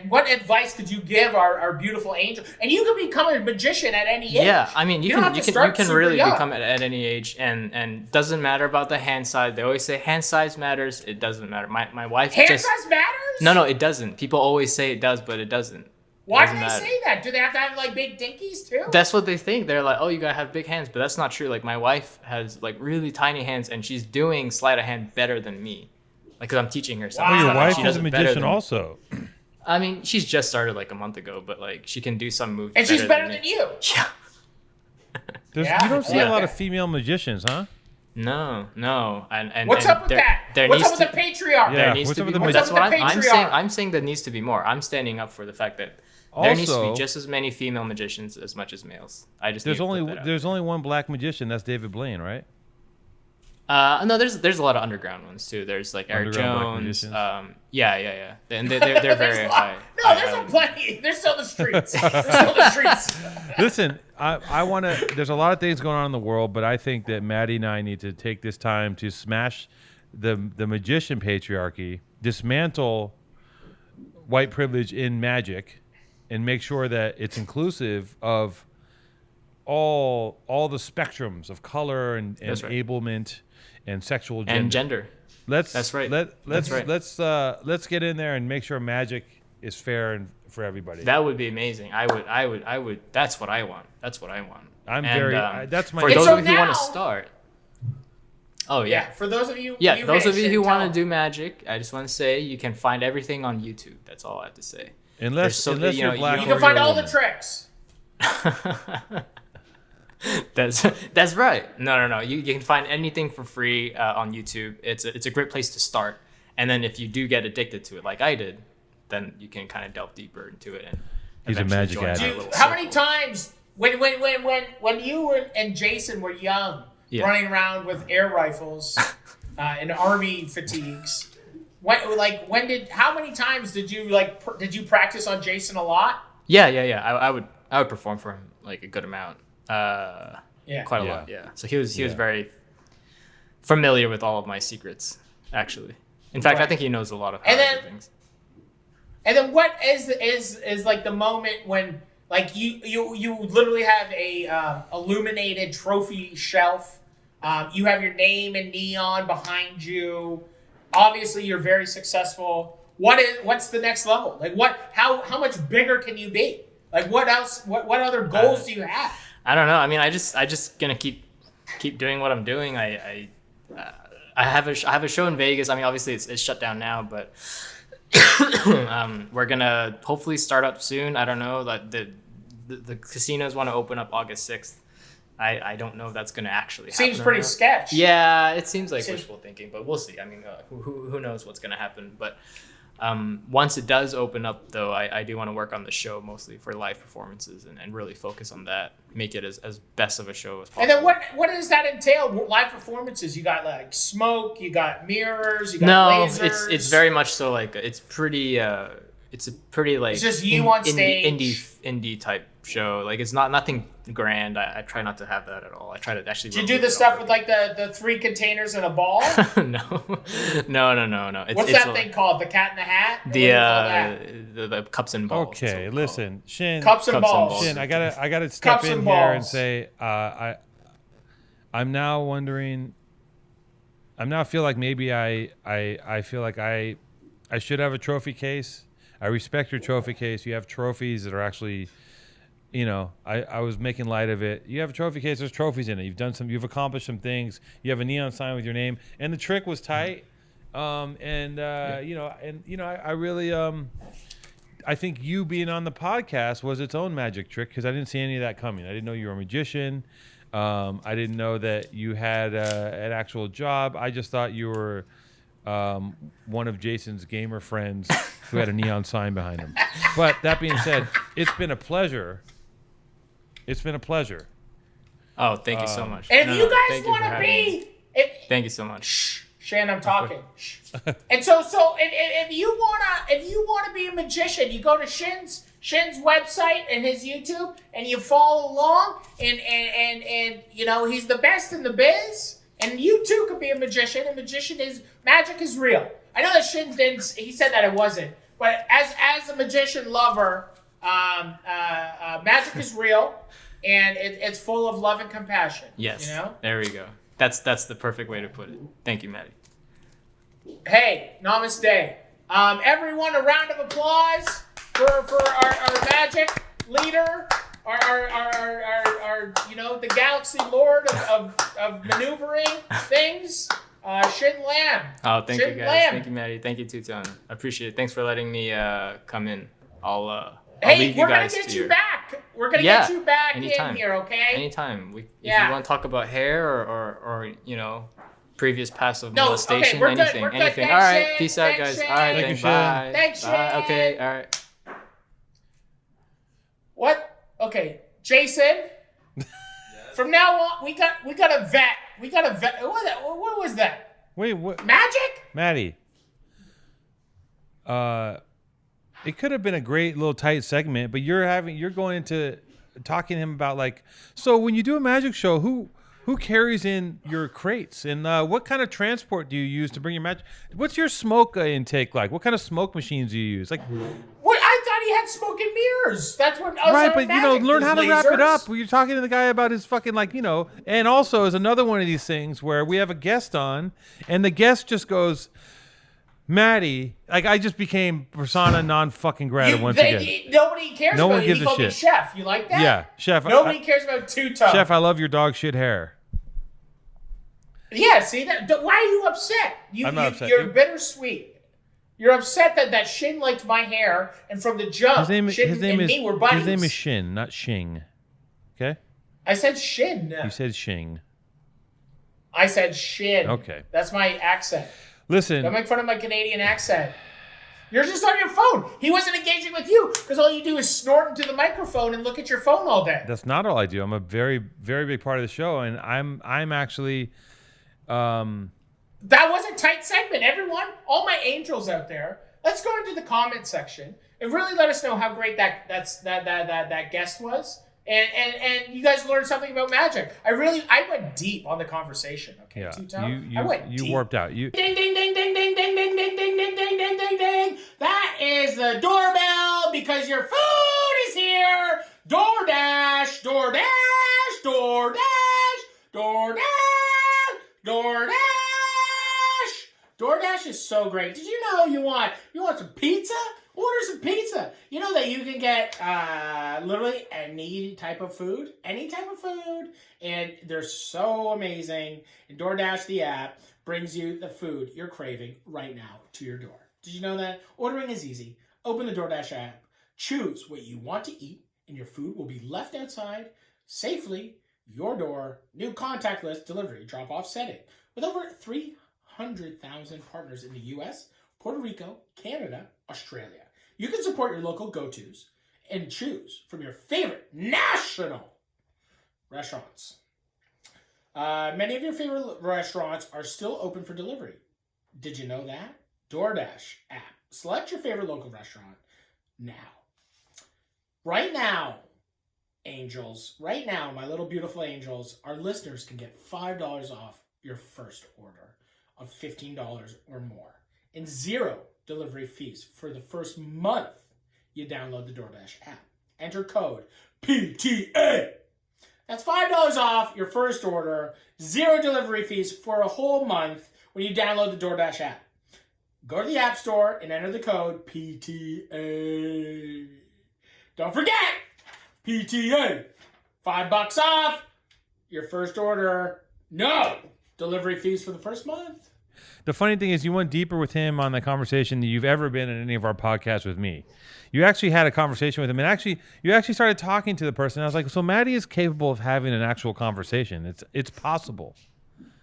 what advice could you give our beautiful angel? And you can become a magician at any age. Yeah, I mean you can really become at any age, and doesn't matter about the hand size. They always say hand size matters. It doesn't matter. My wife size matters? No, it doesn't. People always say it does, but it doesn't. Why do they say that? Do they have to have like big dinkies too? That's what they think. They're like, oh, you gotta have big hands, but that's not true. Like my wife has like really tiny hands, and she's doing sleight of hand better than me. Like, cause I'm teaching her something. Well, your wife She is does a it better magician than me. also. I mean, she's just started like a month ago, but like she can do some moves. And she's better me. than you. Yeah. You don't see a lot of female magicians, huh? No, and what's up with that? What's up with the patriarchy? Yeah, There needs what's to up be with the more. patriarchy? That's what I'm Patriarchy? saying. I'm saying there needs to be more. I'm standing up for the fact that there needs to Also- be just as many female magicians as much as males. I just There's need to put only that out. there's only one black magician. That's David Blaine, right? No, there's a lot of underground ones too. There's like Eric Underground black Jones. magicians? Yeah, and they're very high. No, there's a plenty. They're still the streets. They're still the streets. Listen, I want to. There's a lot of things going on in the world, but I think that Maddie and I need to take this time to smash the magician patriarchy, dismantle white privilege in magic, and make sure that it's inclusive of all the spectrums of color and That's right. ablement and sexual gender. And gender. That's right. Let's right. let's get in there and make sure magic is fair and for everybody. That would be amazing. I would. That's what I want. That's what I want. That's my. For And those so of you who want now- to start. Oh Yeah, yeah. for those of you. Yeah, you those of Rich, you who tell want them. to do magic, I just want to say you can find everything on YouTube. That's all I have to say. Unless There's you're black, You or can find you're a all the woman. tricks. That's right. No. You can find anything for free on YouTube. It's a great place to start. And then if you do get addicted to it, like I did, then you can kind of delve deeper into it. And He's a eventually magic join our addict. little How many circle. times when you were and Jason were young, Yeah. running around with air rifles in army fatigues? How many times did you practice on Jason a lot? Yeah. I would perform for him like a good amount. Yeah. Quite a Yeah. lot. Yeah. So he was Yeah. very familiar with all of my secrets. Actually, in fact, I Right. think he knows a lot of how And I then- do things. And then what is like the moment when like you literally have a illuminated trophy shelf. You have your name in neon behind you. Obviously, you're very successful. What's the next level? Like how much bigger can you be? Like what else? What other goals do you have? I don't know. I mean, I just gonna keep doing what I'm doing. I have a show in Vegas. I mean, obviously it's shut down now, but we're gonna hopefully start up soon. I don't know. Like the casinos want to open up August 6th. I don't know if that's gonna actually happen. Seems or pretty not. sketch. Yeah, it seems like wishful thinking, but we'll see. I mean, who knows what's gonna happen? But once it does open up, though, I do want to work on the show mostly for live performances and really focus on that, make it as best of a show as possible. And then what does that entail? Live performances? You got like smoke, you got mirrors, you got No, lasers. it's very much so like it's pretty. It's a pretty like It's just you on stage. indie type show. Like it's nothing grand. I try not to have that at all. I try to actually. Did you do the stuff with like the 3 containers and a ball? no. It's, What's it's that thing called? The Cat in the Hat? What do The you call that? the cups and balls. that's what Okay, we call listen, Shin. Cups and Cups and balls. balls. Shin, I gotta step Cups in and here and balls. say, I'm now wondering. I'm now feel like maybe I feel like I should have a trophy case. I respect your trophy case. You have trophies that are actually, I was making light of it. You have a trophy case. There's trophies in it. You've accomplished some things. You have a neon sign with your name, and the trick was tight. I really, I think you being on the podcast was its own magic trick because I didn't see any of that coming. I didn't know you were a magician. I didn't know that you had an actual job. I just thought you were one of Jason's gamer friends who had a neon sign behind him. But that being said, it's been a pleasure. Oh, thank you so much. And if you guys thank you want for to having me. be... Thank you so much. Shh, Shan, I'm talking. Shh. And so if you wanna be a magician, you go to Shin's website and his YouTube, and you follow along, and he's the best in the biz, and you too could be a magician. And magic is real. I know that Shin didn't. He said that it wasn't, but as a magician lover, magic is real, and it's full of love and compassion. Yes. You know. There we go. That's the perfect way to put it. Thank you, Matty. Hey, namaste. Everyone, a round of applause for for our magic leader, our the galaxy lord of maneuvering things, Shin Lim. Oh, thank Shin you guys. Lim. Thank you, Matty. Thank you, Two-Tone. I appreciate it. Thanks for letting me come in. I'll Hey, leave we're you guys gonna get to you your... back. We're gonna get you back anytime. in here, okay? Anytime. If Yeah. you want to talk about hair or previous past of No, molestation, okay, we're good, anything, we're good. anything. Thanks, All right, Shin. peace out, Thanks, guys. Shin. All right, Thank thanks. you, Shin. Bye. Thanks, Bye. Shin. Okay, all right. What? Okay, Jason. From now on, we got a vet. We got a vet. What was that? Wait, what? Magic? Matty. It could have been a great little tight segment, but you're going into talking to him about like, so when you do a magic show, who carries in your crates and what kind of transport do you use to bring your magic? What's your smoke intake like? What kind of smoke machines do you use? Like, What? I thought he had smoke and mirrors. That's what. right, but magic. learn how to There's wrap it lasers. up. You're talking to the guy about his fucking and also is another one of these things where we have a guest on and the guest just goes, Matty, like I just became persona non fucking grata once again. Nobody cares No about one you. gives He a called me shit. Chef. You like that? Yeah, Chef. Nobody cares about Two-Tone. Chef, I love your dog shit hair. Yeah, see that? Why are you upset? I'm not upset. You're bittersweet. You're upset that Shin liked my hair, and from the jump, Shin and me were buddies. His name is Shin, not Shing. Okay? I said Shin. You said Shing. I said Shin. Okay. That's my accent. Listen. Don't make fun of my Canadian accent. You're just on your phone. He wasn't engaging with you because all you do is snort into the microphone and look at your phone all day. That's not all I do. I'm a very, very big part of the show, and I'm actually. That was a tight segment, everyone. All my angels out there, let's go into the comment section and really let us know how great that guest was, and you guys learned something about magic. I went deep on the conversation. Okay, Yeah, Two-Tone? I went deep. warped out. Ding ding ding ding ding ding ding ding ding ding ding ding ding ding ding. That is the doorbell because your food is here. DoorDash, DoorDash, DoorDash, DoorDash, DoorDash. DoorDash is so great. Did you know you want some pizza? Order some pizza. You know that you can get literally any type of food, and they're so amazing. And DoorDash, the app, brings you the food you're craving right now to your door. Did you know that? Ordering is easy. Open the DoorDash app, choose what you want to eat, and your food will be left outside safely your door. New contactless delivery drop-off setting. With over 300,000 partners in the U.S., Puerto Rico, Canada, Australia. You can support your local go-tos and choose from your favorite national restaurants. Many of your favorite restaurants are still open for delivery. Did you know that? DoorDash app. Select your favorite local restaurant now. Right now, angels, right now, my little beautiful angels, our listeners can get $5 off your first order of $15 or more and 0 delivery fees for the first month you download the DoorDash app. Enter code PTA. That's $5 off your first order, 0 delivery fees for a whole month when you download the DoorDash app. Go to the App Store and enter the code PTA. Don't forget, PTA. $5 off your first order. No delivery fees for the first month. The funny thing is, you went deeper with him on the conversation than you've ever been in any of our podcasts with me. You actually had a conversation with him, and you actually started talking to the person. I was like, so Matty is capable of having an actual conversation. It's possible.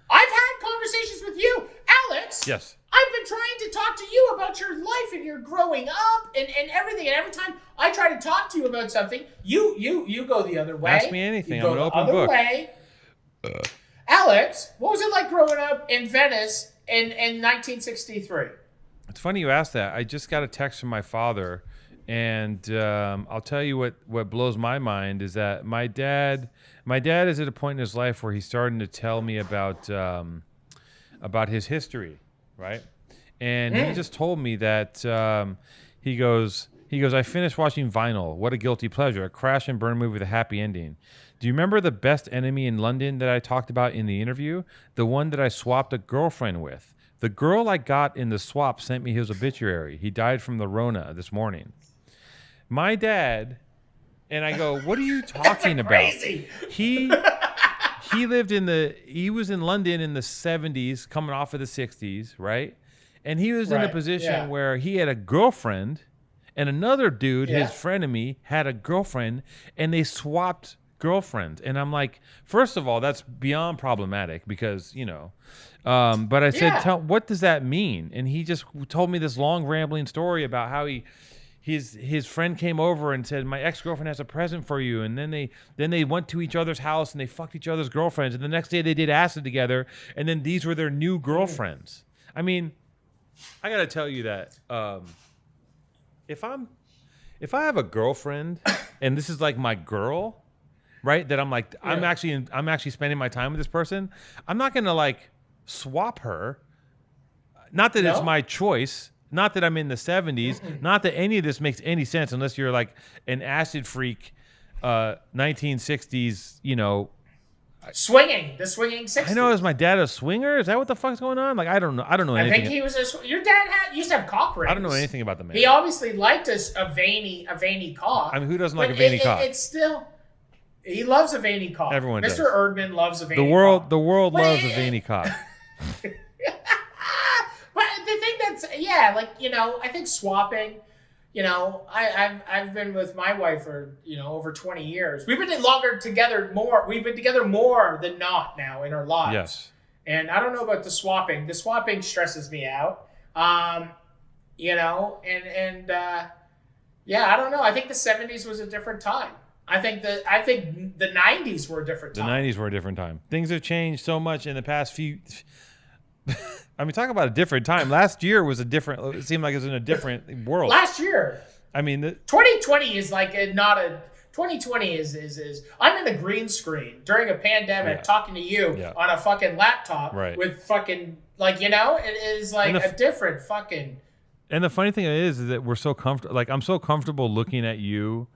I've had conversations with you, Alex. Yes. I've been trying to talk to you about your life and your growing up and everything. And every time I try to talk to you about something, you go the other way. Ask me anything. You go I'm an the open other book. way. Alex, what was it like growing up in Venice in 1963? It's funny you asked that. I just got a text from my father, and I'll tell you what blows my mind is that my dad is at a point in his life where he's starting to tell me about his history, right? And he just told me that he goes, I finished watching Vinyl. What a guilty pleasure. A crash and burn movie with a happy ending. Do you remember The Best Enemy in London that I talked about in the interview? The one that I swapped a girlfriend with. The girl I got in the swap sent me his obituary. He died from the Rona this morning. My dad, and I go, what are you talking about? Crazy. He was in London in the 70s, coming off of the 60s, right? And he was in a position where he had a girlfriend, and another dude, his frenemy, had a girlfriend, and they swapped girlfriends. And I'm like, first of all, that's beyond problematic because, but I said, what does that mean? And he just told me this long rambling story about how his friend came over and said, my ex-girlfriend has a present for you. And then they went to each other's house and they fucked each other's girlfriends. And the next day they did acid together. And then these were their new girlfriends. I mean, I got to tell you that if I have a girlfriend and this is like my girl, right? That I'm like, I'm actually spending my time with this person. I'm not going to like swap her. Not that it's my choice. Not that I'm in the 70s. Not that any of this makes any sense unless you're like an acid freak, 1960s, the swinging 60s. I know. Is my dad a swinger? Is that what the fuck's going on? Like, I don't know. I don't know anything. I think he was your dad used to have cock rings. I don't know anything about the man. He obviously liked a veiny cock. I mean, who doesn't like a veiny cock? It's still, he loves a veiny cock. Everyone does. Mr. Erdman loves a veiny cock. The world loves a veiny cock. But the thing that's I think swapping. I've been with my wife for over 20 years. We've been together more. We've been together more than not now in our lives. Yes. And I don't know about the swapping. The swapping stresses me out. I don't know. I think the 70s was a different time. I think the 90s were a different time. The 90s were a different time. Things have changed so much in the past few. I mean, talk about a different time. Last year was a different. It seemed like it was in a different world. Last year. I mean, 2020 is like not a. 2020 is. I'm in a green screen during a pandemic talking to you on a fucking laptop with fucking it is like a different fucking. And the funny thing is that we're so comfortable. Like I'm so comfortable looking at you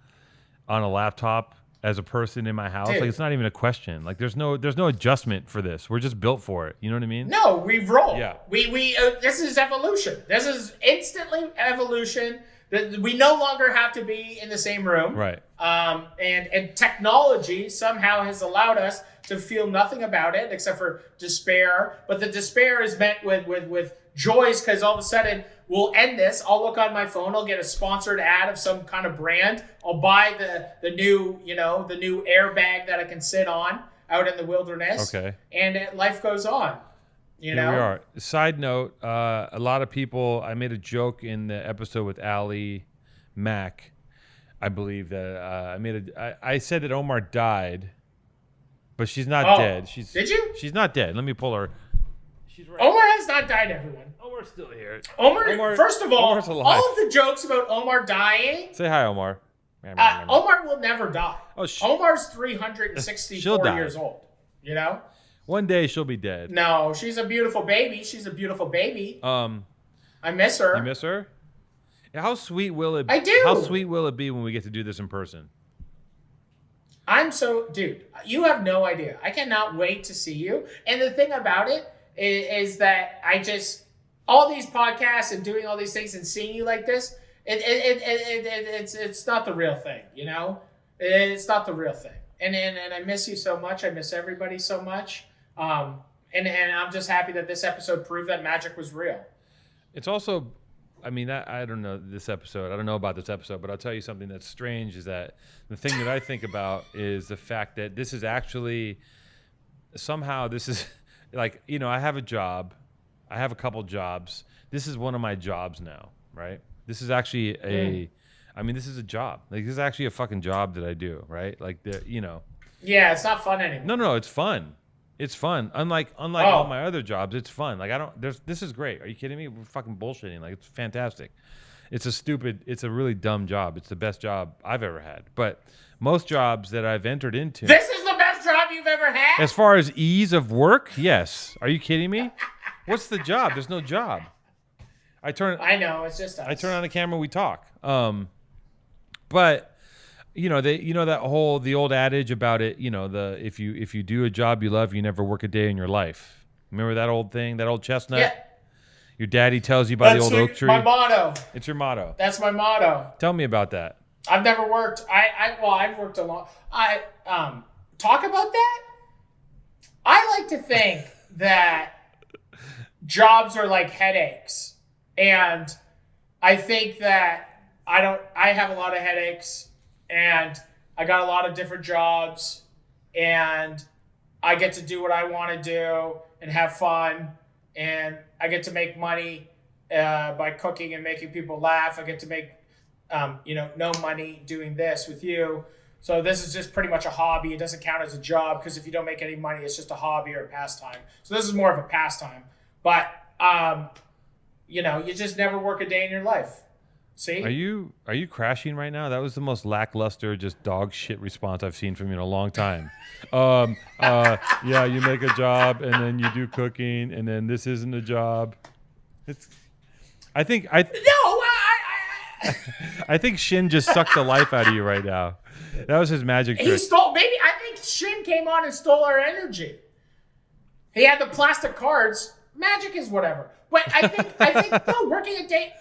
on a laptop as a person in my house. Dude. Like it's not even a question. Like there's no adjustment for this. We're just built for it. You know what I mean? No, we roll. Yeah. We this is evolution. This is instantly evolution. We no longer have to be in the same room. Right. And technology somehow has allowed us to feel nothing about it except for despair. But the despair is met with joys because all of a sudden we'll end this. I'll look on my phone. I'll get a sponsored ad of some kind of brand. I'll buy the new airbag that I can sit on out in the wilderness. Okay. And life goes on. Here we are. Side note, a lot of people, I made a joke in the episode with Ali Mack. I believe that I said that Omar died, but she's not dead. Did you? She's not dead. Let me pull her. She's right. Omar has not died, everyone. Omar's still here. Omar first of all, Omar's alive. all of the jokes about Omar dying. Say hi, Omar. Omar will never die. Omar's 364 She'll die. years old. One day she'll be dead. No, she's a beautiful baby. I miss her. You miss her? Yeah, how sweet will it? I do. How sweet will it be when we get to do this in person? Dude, you have no idea. I cannot wait to see you. And the thing about it is that all these podcasts and doing all these things and seeing you like this, it's not the real thing, It's not the real thing. And I miss you so much. I miss everybody so much. And I'm just happy that this episode proved that magic was real. It's also, I mean, I don't know this episode. I don't know about this episode, but I'll tell you something that's strange is that the thing that I think about is the fact that this is actually, somehow this is like, I have a job. I have a couple jobs. This is one of my jobs now, right? This is actually this is a job. Like, this is actually a fucking job that I do, right? Like, Yeah, it's not fun anymore. No, it's fun. It's fun. Unlike all my other jobs, it's fun. Like, this is great. Are you kidding me? We're fucking bullshitting. Like, it's fantastic. It's a really dumb job. It's the best job I've ever had. But most jobs that I've entered into. This is the best job you've ever had? As far as ease of work, yes. Are you kidding me? What's the job? There's no job. I know, it's just us. I turn on the camera, we talk. But the old adage about it, if you do a job you love, you never work a day in your life. Remember that old thing, that old chestnut? Yeah. Your daddy tells you by the old oak tree. That's my motto. It's your motto. That's my motto. Tell me about that. I've never worked. I've worked a lot. Talk about that. I like to think that jobs are like headaches, and I think that I have a lot of headaches, and I got a lot of different jobs, and I get to do what I want to do and have fun, and I get to make money by cooking and making people laugh. I get to make no money doing this with you. So this is just pretty much a hobby. It doesn't count as a job because if you don't make any money, it's just a hobby or a pastime. So this is more of a pastime. But, you just never work a day in your life. See? Are you crashing right now? That was the most lackluster, just dog shit response I've seen from you in a long time. Yeah, you make a job and then you do cooking and then this isn't a job. I think Shin just sucked the life out of you right now. That was his magic trick. I think Shin came on and stole our energy. He had the plastic cards. Magic is whatever. But I think no, working a day.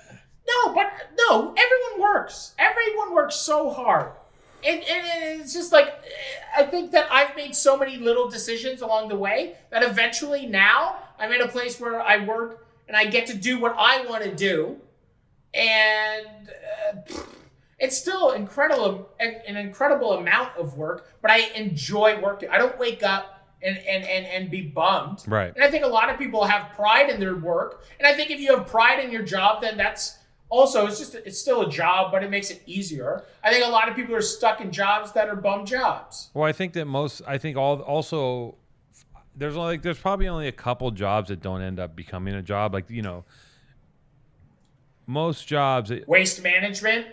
No, everyone works. Everyone works so hard. And it's just like, I think that I've made so many little decisions along the way that eventually now I'm in a place where I work and I get to do what I want to do. And it's still an incredible amount of work, but I enjoy working. I don't wake up and be bummed. Right. And I think a lot of people have pride in their work. And I think if you have pride in your job, then that's also, it's still a job, but it makes it easier. I think a lot of people are stuck in jobs that are bum jobs. Well, I think that there's probably only a couple jobs that don't end up becoming a job. Like, most jobs. Waste management?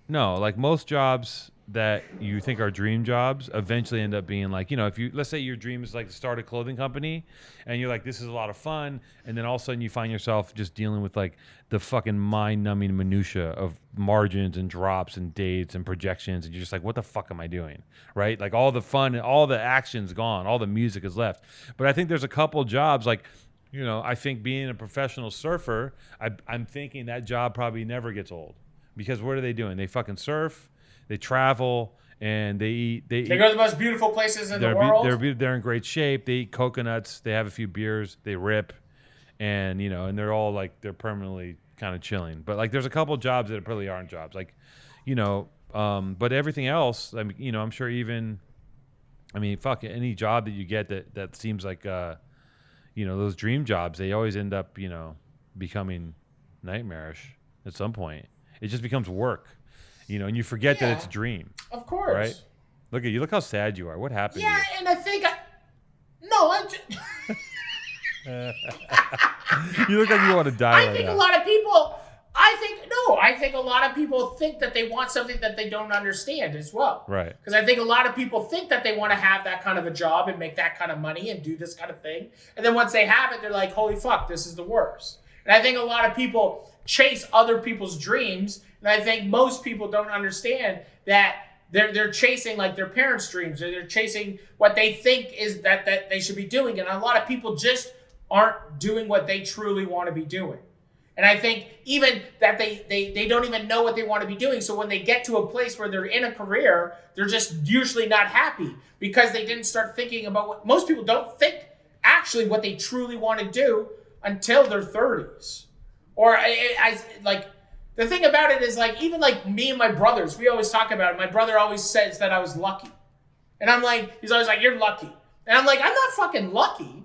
No, like most jobs that you think are dream jobs eventually end up being like, let's say your dream is like to start a clothing company and you're like, this is a lot of fun. And then all of a sudden you find yourself just dealing with like the fucking mind numbing minutia of margins and drops and dates and projections. And you're just like, what the fuck am I doing? Right? Like all the fun and all the action's gone. All the music is left. But I think there's a couple jobs like, I think being a professional surfer, I'm thinking that job probably never gets old because what are they doing? They fucking surf. They travel and they eat. They go to the most beautiful places in the world. They're in great shape. They eat coconuts. They have a few beers. They rip, and and they're all like they're permanently kind of chilling. But like, there's a couple jobs that really aren't jobs. Like, but everything else. I mean, I'm sure even. I mean, fuck any job that you get that seems like those dream jobs. They always end up becoming nightmarish at some point. It just becomes work. And you forget that it's a dream. Of course. Right? Look at you. Look how sad you are. What happened? Yeah, and I think you look like you want to die. I think a lot of people. I think a lot of people think that they want something that they don't understand as well. Right. Because I think a lot of people think that they want to have that kind of a job and make that kind of money and do this kind of thing. And then once they have it, they're like, holy fuck, this is the worst. And I think a lot of people chase other people's dreams. And I think most people don't understand that they're chasing like their parents' dreams, or they're chasing what they think is that they should be doing. And a lot of people just aren't doing what they truly want to be doing. And I think even that they don't even know what they want to be doing. So when they get to a place where they're in a career, they're just usually not happy because they didn't start thinking about what most people don't think actually what they truly want to do until their 30s. Or the thing about it is like, even like me and my brothers, we always talk about it. My brother always says that I was lucky. And I'm like, he's always like, you're lucky. And I'm like, I'm not fucking lucky.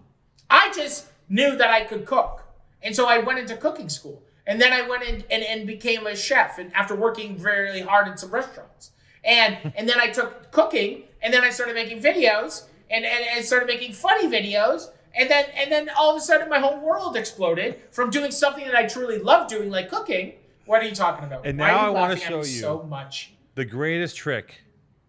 I just knew that I could cook. And so I went into cooking school. And then I went in and became a chef, and after working very hard in some restaurants. And then I took cooking, and then I started making videos and started making funny videos. And then all of a sudden my whole world exploded from doing something that I truly love doing, like cooking. What are you talking about? And now I want to show you so much. The greatest trick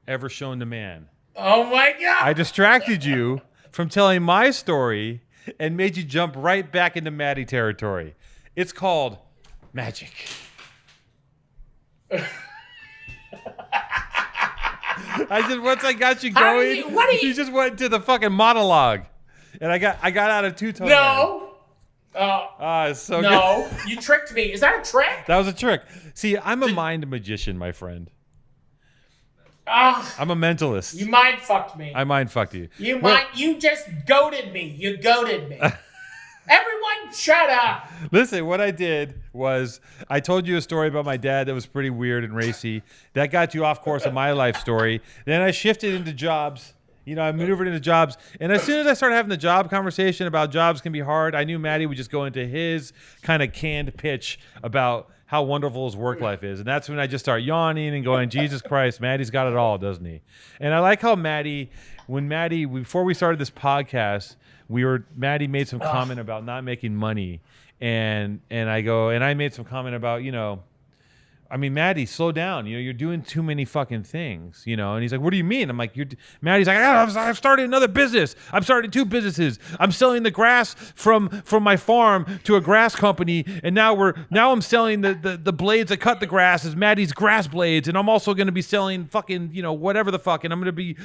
ever shown to man. Oh my God. I distracted you from telling my story and made you jump right back into Matty territory. It's called magic. Once I got you going, you just went to the fucking monologue. And I got out of two-tone. No. It's so good. No, you tricked me. Is that a trick? That was a trick. See, I'm a mind magician, my friend. I'm a mentalist. You mind fucked me. I mind fucked you. You just goaded me. You goaded me. Everyone, shut up. Listen, what I did was I told you a story about my dad that was pretty weird and racy. That got you off course of my life story. Then I shifted into jobs. I maneuvered into jobs. And as soon as I started having the job conversation about jobs can be hard, I knew Matty would just go into his kind of canned pitch about how wonderful his work life is. And that's when I just start yawning and going, Jesus Christ, Matty's got it all, doesn't he? And I like how before we started this podcast, Matty made some comment about not making money. And I made some comment about, Matty, slow down. You're doing too many fucking things, And he's like, what do you mean? I'm like, Matty's like, I've started another business. I'm starting 2 businesses. I'm selling the grass from my farm to a grass company. And now I'm selling the blades that cut the grass as Matty's grass blades. And I'm also going to be selling fucking, whatever the fuck. And I'm going to be,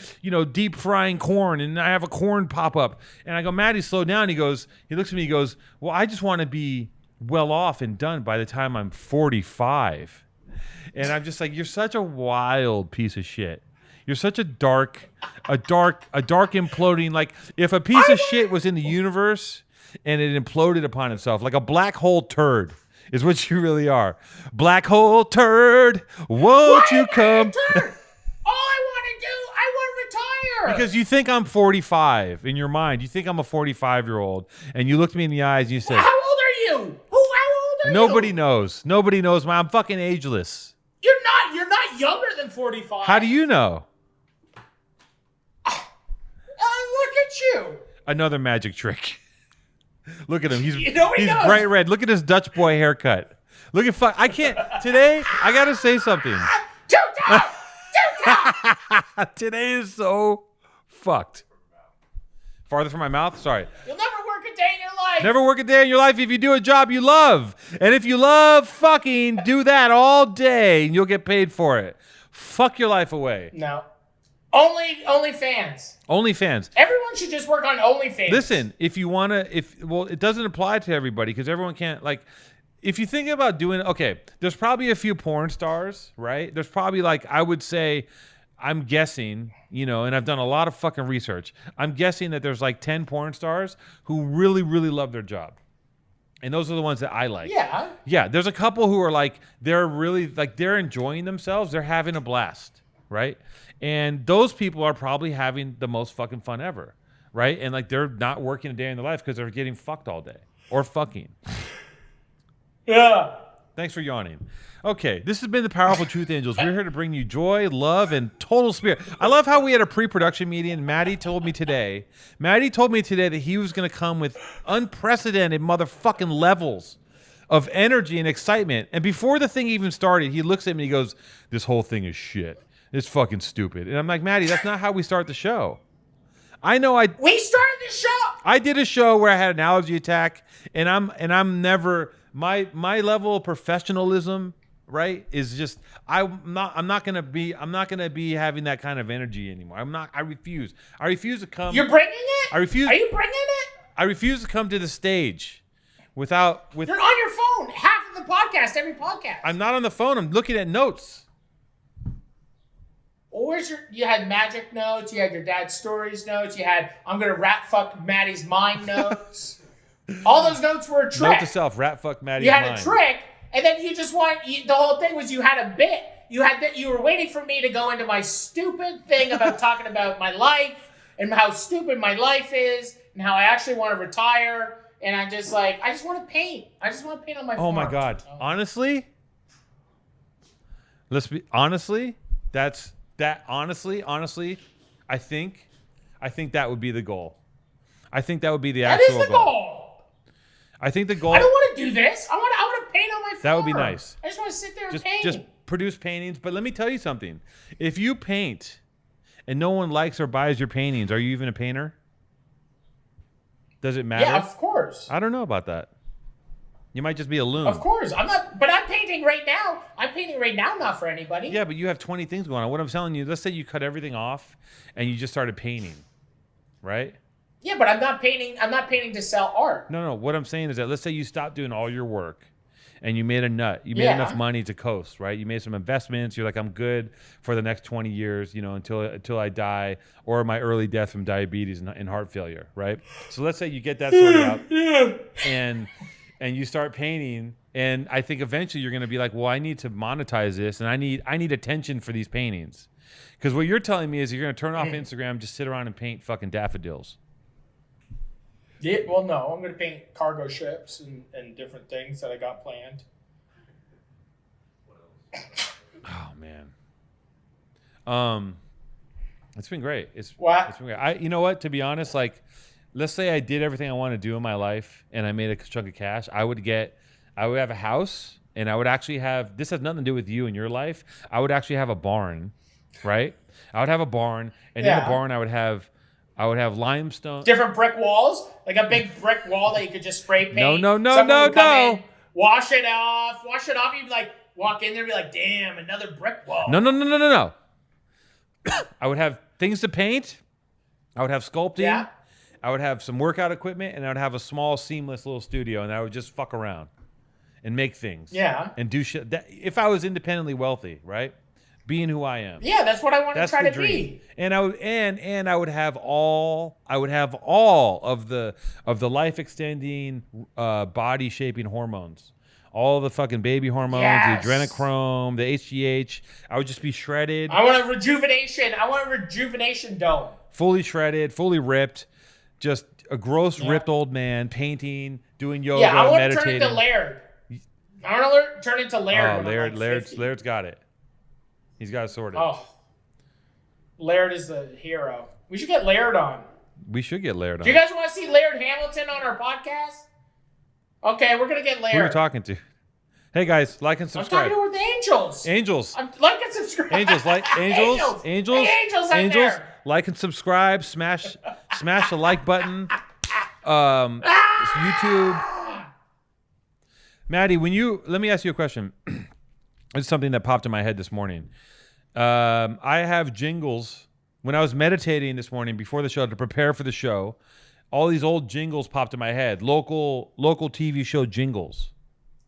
deep frying corn. And I have a corn pop up. And I go, Matty, slow down. He looks at me, he goes, well, I just want to be well off and done by the time I'm 45. And I'm just like, you're such a wild piece of shit. You're such a dark imploding. Like if a piece of shit was in the universe and it imploded upon itself, like a black hole turd is what you really are. Black hole turd, won't you come? All I want to retire. Because you think I'm 45 in your mind. You think I'm a 45-year-old. And you looked me in the eyes and you said, how old are you? How old are you? Nobody knows. Nobody knows. I'm fucking ageless. You're not younger than 45. How do you know? Look at you. Another magic trick. Look at him. He's knows. bright red. Look at his Dutch boy haircut. Look at I can't. Today, I got to say something. Too tough. Today is so fucked. Farther from my mouth? Sorry. You'll never work a day in your life. Never work a day in your life if you do a job you love. And if you love fucking, do that all day and you'll get paid for it. Fuck your life away. No. OnlyFans. OnlyFans. Everyone should just work on OnlyFans. Listen, if you want to, it doesn't apply to everybody because everyone can't, if you think about doing, okay, there's probably a few porn stars, right? There's probably I would say, I'm guessing, and I've done a lot of fucking research. I'm guessing that there's 10 porn stars who really, really love their job. And those are the ones that I like. Yeah. Yeah, there's a couple who are they're really, they're enjoying themselves. They're having a blast, right? And those people are probably having the most fucking fun ever, right? And they're not working a day in their life because they're getting fucked all day or fucking. Yeah. Thanks for yawning. Okay, this has been the Powerful Truth Angels. We're here to bring you joy, love, and total spirit. I love how we had a pre-production meeting, and Matty told me today that he was going to come with unprecedented motherfucking levels of energy and excitement. And before the thing even started, he looks at me and he goes, this whole thing is shit. It's fucking stupid. And I'm like, Matty, that's not how we start the show. We started the show. I did a show where I had an allergy attack, and I'm never my level of professionalism, right, is just I'm not gonna be having that kind of energy anymore. I refuse to come. You're bringing it? I refuse. Are you bringing it? I refuse to come to the stage with. You're on your phone half of the podcast, every podcast. I'm not on the phone. I'm looking at notes. Well, you had magic notes, you had your dad's stories notes, you had I'm gonna rat fuck Matty's mind notes. All those notes were a trick. Note to self, rat fuck Matty's mind. You had a trick, and then you just the whole thing was you had a bit. You were waiting for me to go into my stupid thing about talking about my life and how stupid my life is and how I actually want to retire. And I'm just I just want to paint. I just want to paint on my farm. Oh my God. Honestly, I think that would be the goal. I think that would be the actual goal. That is the goal. I think the goal. I don't want to do this. I want to paint on my farm. That would be nice. I just want to sit there and paint. Just produce paintings. But let me tell you something. If you paint and no one likes or buys your paintings, are you even a painter? Does it matter? Yeah, of course. I don't know about that. You might just be a loon. Of course. I'm painting right now. I'm painting right now, not for anybody. Yeah, but you have 20 things going on. What I'm telling you, let's say you cut everything off and you just started painting, right? Yeah, but I'm not painting to sell art. No. What I'm saying is that let's say you stop doing all your work and you made a nut. You made enough money to coast, right? You made some investments. You're like, I'm good for the next 20 years, until I die or my early death from diabetes and heart failure, right? So let's say you get that sorted out and you start painting, and I think eventually you're going to be like, well, I need to monetize this, and I need attention for these paintings. Because what you're telling me is you're going to turn off Instagram, just sit around and paint fucking daffodils. Yeah, well, no, I'm going to paint cargo ships and different things that I got planned. Oh man, it's been great. It's been great. You know what? To be honest, like, let's say I did everything I want to do in my life and I made a chunk of cash. I would have a house, and I would actually have. This has nothing to do with you and your life. I would actually have a barn, right? I would have a barn, and in the barn I would have limestone. Different brick walls, like a big brick wall that you could just spray paint. No. In, wash it off. You'd like walk in there and be like, damn, another brick wall. No. I would have things to paint. I would have sculpting. Yeah. I would have some workout equipment, and I would have a small, seamless little studio, and I would just fuck around and make things. Yeah. And do shit. If I was independently wealthy, right? Being who I am. Yeah, that's what I want to try to be. And I would have all of the life extending body shaping hormones. All the fucking baby hormones, the adrenochrome, the HGH. I would just be shredded. I want a rejuvenation dome. Fully shredded, fully ripped. Just a gross ripped old man painting, doing yoga, meditating. Yeah, I want meditating. to turn into Laird. I want to turn into Laird. Oh, Laird's got it. He's got it sorted. Oh, Laird is the hero. We should get Laird on. We should get Laird on. Do you guys want to see Laird Hamilton on our podcast? Okay, we're gonna get Laird. Who are you talking to? Hey guys, like and subscribe. I'm talking with the Angels. Angels. Like and subscribe. Angels. Angels. There. Like and subscribe. Smash the like button. YouTube. Matty, let me ask you a question. It's something that popped in my head this morning. I have jingles. When I was meditating this morning before the show to prepare for the show, all these old jingles popped in my head. Local TV show jingles,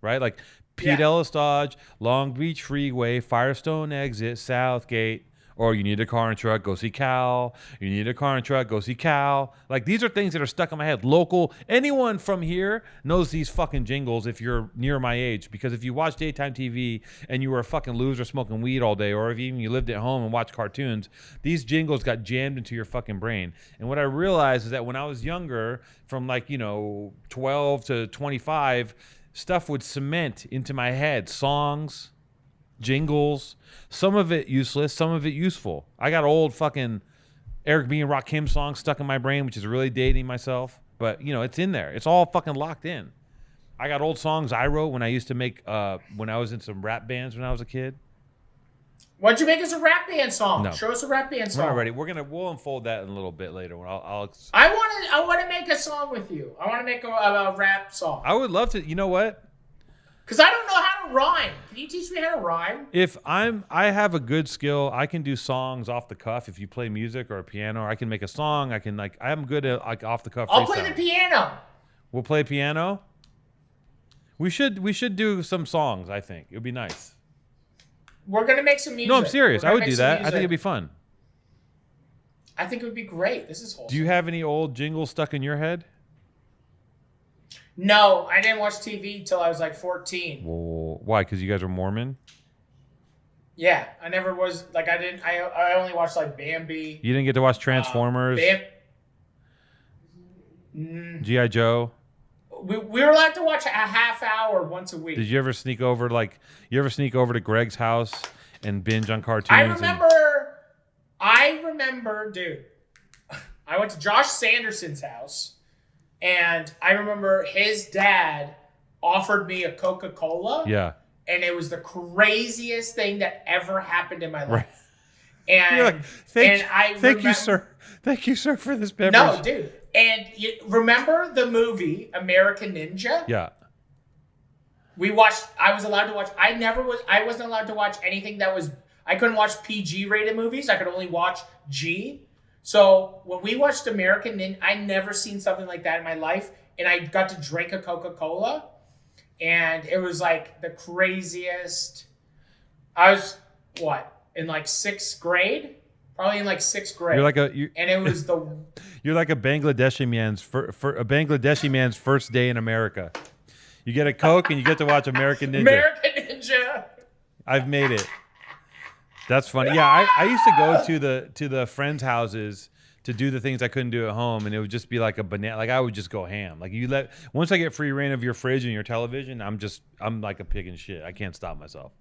right? Like Pete Ellis Dodge, Long Beach Freeway, Firestone Exit, Southgate, or you need a car and truck, go see Cal. You need a car and truck, go see Cal. Like, these are things that are stuck in my head. Local, anyone from here knows these fucking jingles if you're near my age. Because if you watch daytime TV and you were a fucking loser smoking weed all day, or if even you lived at home and watched cartoons, these jingles got jammed into your fucking brain. And what I realized is that when I was younger, from 12 to 25, stuff would cement into my head. Songs, jingles, some of it useless, some of it useful. I got old fucking Eric B. and Rakim songs stuck in my brain, which is really dating myself. But, it's in there. It's all fucking locked in. I got old songs I wrote when I used to make, when I was in some rap bands when I was a kid. Why'd you make us a rap band song? No. Show us a rap band song. We're not ready. We'll unfold that in a little bit later. I want to make a song with you. I want to make a rap song. I would love to. You know what? Because I don't know how to rhyme. Can you teach me how to rhyme? I have a good skill. I can do songs off the cuff. If you play music or a piano, I can make a song. I'm good at off the cuff. I'll play the piano. We'll play piano. We should do some songs. I think it would be nice. We're gonna make some music. No, I'm serious. I would do that. I think it'd be fun. I think it would be great. This is wholesome. Do you have any old jingles stuck in your head? No, I didn't watch TV until I was 14. Well, why? Because you guys are Mormon? Yeah, I never was I only watched Bambi. You didn't get to watch Transformers? G.I. Joe? We were allowed to watch a half hour once a week. Did you ever sneak over to Greg's house and binge on cartoons? I remember, dude. I went to Josh Sanderson's house. And I remember his dad offered me a Coca-Cola. Yeah. And it was the craziest thing that ever happened in my life. Right. And you're thank you, sir. Thank you, sir, for this beverage. No, dude. And you remember the movie American Ninja? Yeah. I was allowed to watch. I wasn't allowed to watch anything I couldn't watch PG rated movies. I could only watch G. So when we watched American Ninja, I never seen something like that in my life, and I got to drink a Coca-Cola, and it was like the craziest. I was in like 6th grade, probably in like 6th grade. And it was the. You're like a Bangladeshi man's first day in America. You get a Coke and you get to watch American Ninja. American Ninja. I've made it. That's funny. Yeah, I used to go to the friends' houses to do the things I couldn't do at home, and it would just be like a banana. Like I would just go ham. Like once I get free reign of your fridge and your television, I'm like a pig in shit. I can't stop myself.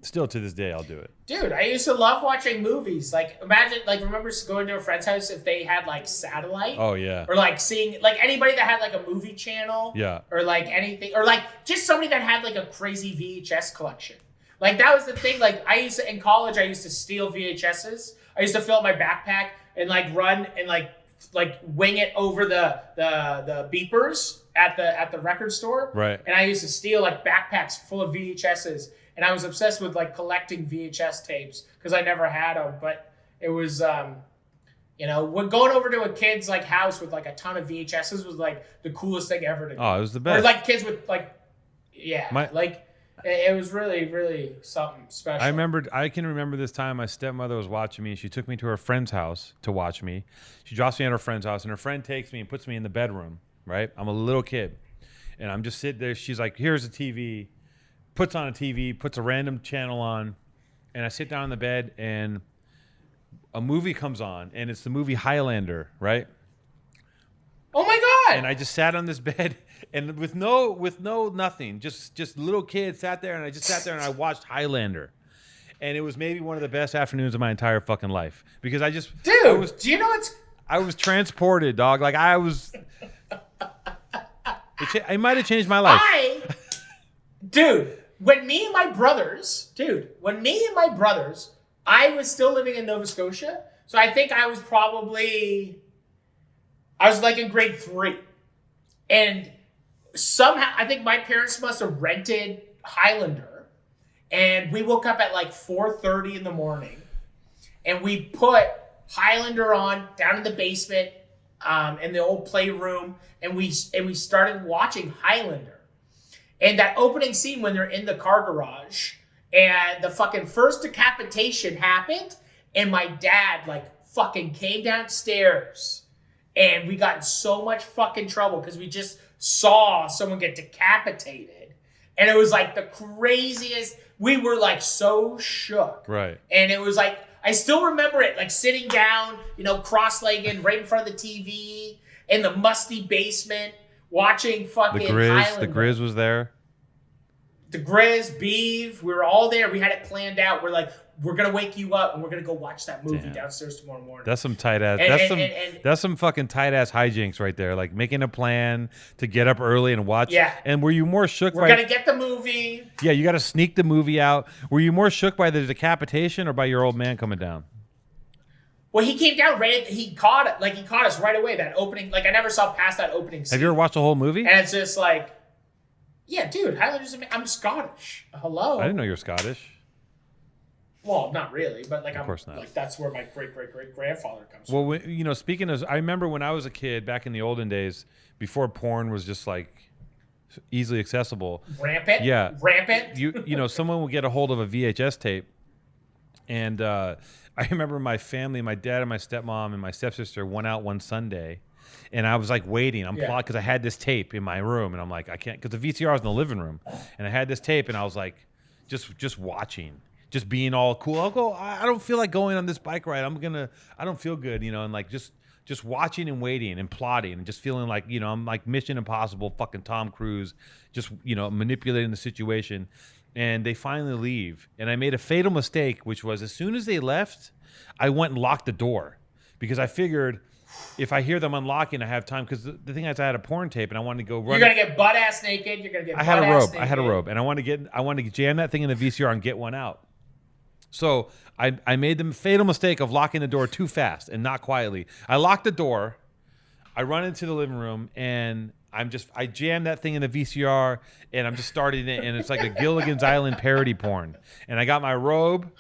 Still to this day, I'll do it. Dude, I used to love watching movies. Like imagine, like remember going to a friend's house if they had like satellite. Oh yeah. Or like seeing like anybody that had like a movie channel. Yeah. Or like anything, or like just somebody that had like a crazy VHS collection. Like that was the thing. Like in college, I used to steal VHSs. I used to fill up my backpack and like run and like wing it over the beepers at the record store. Right. And I used to steal like backpacks full of VHSs. And I was obsessed with like collecting VHS tapes because I never had them. But it was, when going over to a kid's like house with like a ton of VHSs was like the coolest thing ever to do. Oh, it was the best. Or like kids with like, it was really, really something special. I can remember this time my stepmother was watching me. She took me to her friend's house to watch me. She drops me at her friend's house, and her friend takes me and puts me in the bedroom, right? I'm a little kid. And I'm just sitting there. She's like, here's a TV. Puts on a TV, puts a random channel on, and I sit down on the bed, and a movie comes on, and it's the movie Highlander, right? Oh my God! And I just sat on this bed, and with no nothing, just little kid sat there, and I just sat there and I watched Highlander, and it was maybe one of the best afternoons of my entire fucking life because I just do you know it's I was transported, dog. Like I was, it might have changed my life. When me and my brothers, I was still living in Nova Scotia, so I think I was like in grade 3, and somehow I think my parents must have rented Highlander, and we woke up at like 4:30 in the morning, and we put Highlander on down in the basement, in the old playroom, and we started watching Highlander. And that opening scene when they're in the car garage and the fucking first decapitation happened and my dad like fucking came downstairs and we got in so much fucking trouble because we just saw someone get decapitated. And it was like the craziest. We were like so shook. Right. And it was like, I still remember it, like sitting down, cross-legged right in front of the TV in the musty basement. Watching fucking Highlander. The Grizz was there. The Grizz, Beeve, we were all there. We had it planned out. We're like, we're gonna wake you up and we're gonna go watch that movie downstairs tomorrow morning. That's some tight ass. That's some fucking tight ass hijinks right there. Like making a plan to get up early and watch. Yeah. And were you more shook? We're gonna get the movie. Yeah, you got to sneak the movie out. Were you more shook by the decapitation or by your old man coming down? Well, he came down he caught us right away. That opening, like I never saw past that opening scene. Have you ever watched the whole movie? And it's just like, yeah, dude, Highlander's I'm Scottish. Hello. I didn't know you're Scottish. Well, not really, but like of course not. Like that's where my great grandfather comes from. Well, speaking of, I remember when I was a kid back in the olden days, before porn was just like easily accessible. Rampant. Yeah. Rampant. Someone would get a hold of a VHS tape, and I remember my family, my dad and my stepmom and my stepsister went out one Sunday, and I was like waiting. I'm plotting because I had this tape in my room, and I'm like, I can't, because the VCR was in the living room, and I had this tape, and I was like, just watching, just being all cool. I'll go. I don't feel like going on this bike ride. I don't feel good, and like just watching and waiting and plotting and just feeling like, I'm like Mission Impossible, fucking Tom Cruise, just manipulating the situation. And they finally leave. And I made a fatal mistake, which was as soon as they left, I went and locked the door because I figured if I hear them unlocking, I have time. Because the thing is, I had a porn tape and I wanted to go run. You're going to get butt ass naked. You're going to get I had a robe. And I wanted to jam that thing in the VCR and get one out. So I made the fatal mistake of locking the door too fast and not quietly. I locked the door. I run into the living room and I jammed that thing in the VCR and I'm just starting it and it's like a Gilligan's Island parody porn. And I got my robe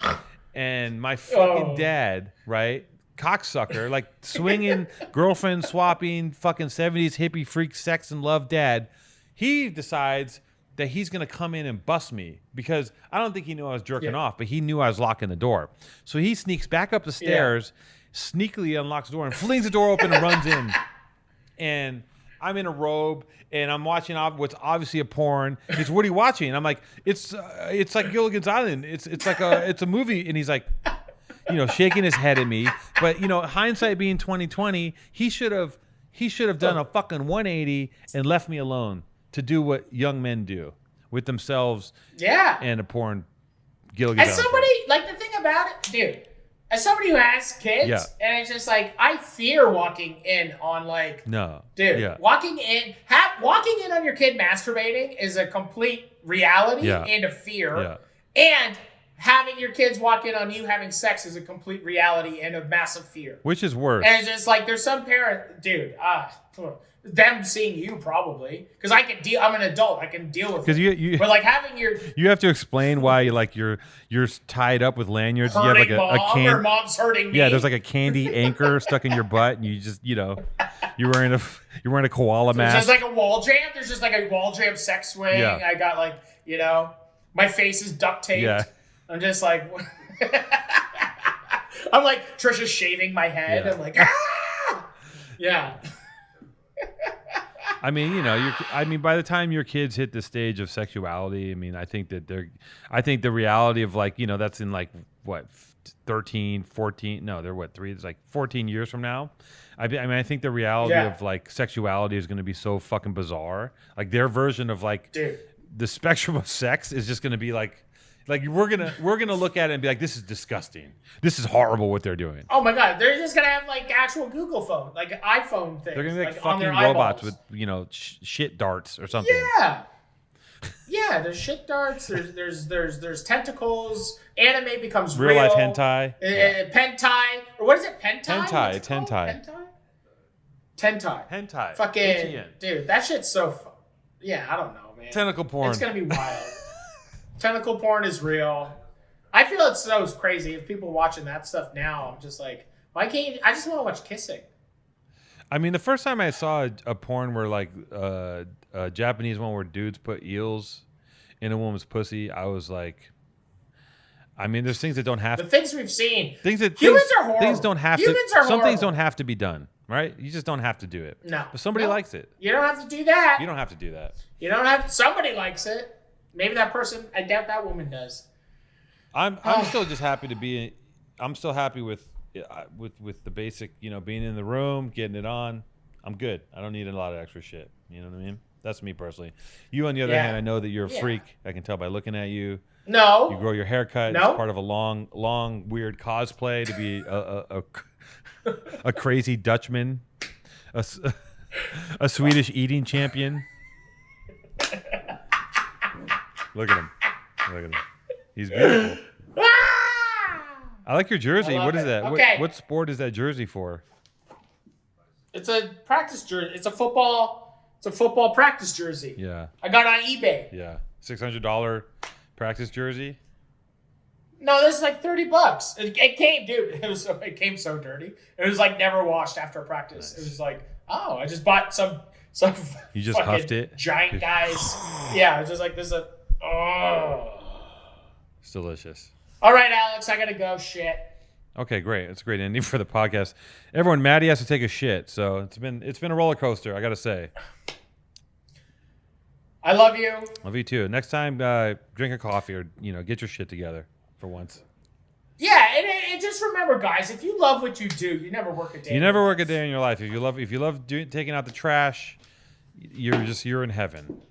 and my fucking dad, right? Cocksucker, like swinging, girlfriend swapping, fucking 70s hippie freak, sex and love dad. He decides that he's going to come in and bust me because I don't think he knew I was jerking off, but he knew I was locking the door. So he sneaks back up the stairs, sneakily unlocks the door and flings the door open and runs in. And I'm in a robe and I'm watching what's obviously a porn. He's, what are you watching? And I'm like, it's like Gilligan's Island. It's like it's a movie. And he's like, shaking his head at me. But hindsight being 2020, he should have done a fucking 180 and left me alone to do what young men do with themselves. Yeah. And a porn Gilligan's Island. As somebody, like the thing about it, dude. As somebody who has kids, and it's just like I fear walking in on like walking in on your kid masturbating is a complete reality and a fear, and having your kids walk in on you having sex is a complete reality and a massive fear. Which is worse? And it's just like there's some parent, dude. Them seeing you probably because I can deal. I'm an adult. I can deal with it. But like having you have to explain why you're tied up with lanyards. You have like or mom's hurting me. Yeah, there's like a candy anchor stuck in your butt, and you just you're wearing a koala mask. There's just like a wall jam. There's just like a wall jam sex swing. Yeah. I got like my face is duct taped. Yeah. I'm just like I'm like Trisha's shaving my head. Yeah. I'm like yeah. I mean, by the time your kids hit the stage of sexuality, I mean, I think the reality of like, that's in like what 13, 14, no, they're what 3, it's like 14 years from now. I mean, I think the reality of like sexuality is going to be so fucking bizarre. Like their version of like the spectrum of sex is just going to be like we're gonna look at it and be like, this is disgusting. This is horrible what they're doing. Oh my god, they're just gonna have like actual Google phone, like iPhone things. They're gonna be like fucking robots with shit darts or something. Yeah, yeah. There's shit darts. There's tentacles. Anime becomes real life hentai. Pentai or what is it? Pentai. Hentai. Fucking H-E-N. dude, that shit's so. I don't know, man. Tentacle porn. It's gonna be wild. Tentacle porn is real. I feel it's so crazy. If people watching that stuff now, I'm just like, why can't you? I just want to watch kissing. I mean, the first time I saw a porn where like a Japanese one where dudes put eels in a woman's pussy, I was like, I mean, there's things that don't have the things we've seen. Humans are horrible. Things don't have Humans to. are some horrible. things don't have to be done, right? You just don't have to do it. No, but somebody likes it. You don't have to do that. You don't have to do that. You don't have to. Somebody likes it. Maybe that person. I doubt that woman does. I'm still just happy to be. I'm still happy with the basic, being in the room, getting it on. I'm good. I don't need a lot of extra shit. You know what I mean? That's me personally. You, on the other hand, I know that you're a freak. I can tell by looking at you. No. You grow your haircut. No. It's part of a long, weird cosplay to be a crazy Dutchman, a Swedish eating champion. Look at him. He's beautiful. I like your jersey. What is that? Okay. What sport is that jersey for? It's a practice jersey. It's a football practice jersey. Yeah. I got it on eBay. Yeah. $600 practice jersey. No, this is like $30. It came, dude. It came so dirty. It was like never washed after practice. Nice. It was like, I just bought some. You just huffed it. Giant guys. Yeah, it's just like this. It's delicious. All right, Alex, I gotta go. Shit. Okay, great. That's a great ending for the podcast. Everyone, Matty has to take a shit, so it's been a roller coaster. I gotta say. I love you. Love you too. Next time, drink a coffee or get your shit together for once. Yeah, and just remember, guys, if you love what you do, you never work a day. You never work a day in your life. If you love taking out the trash, you're in heaven.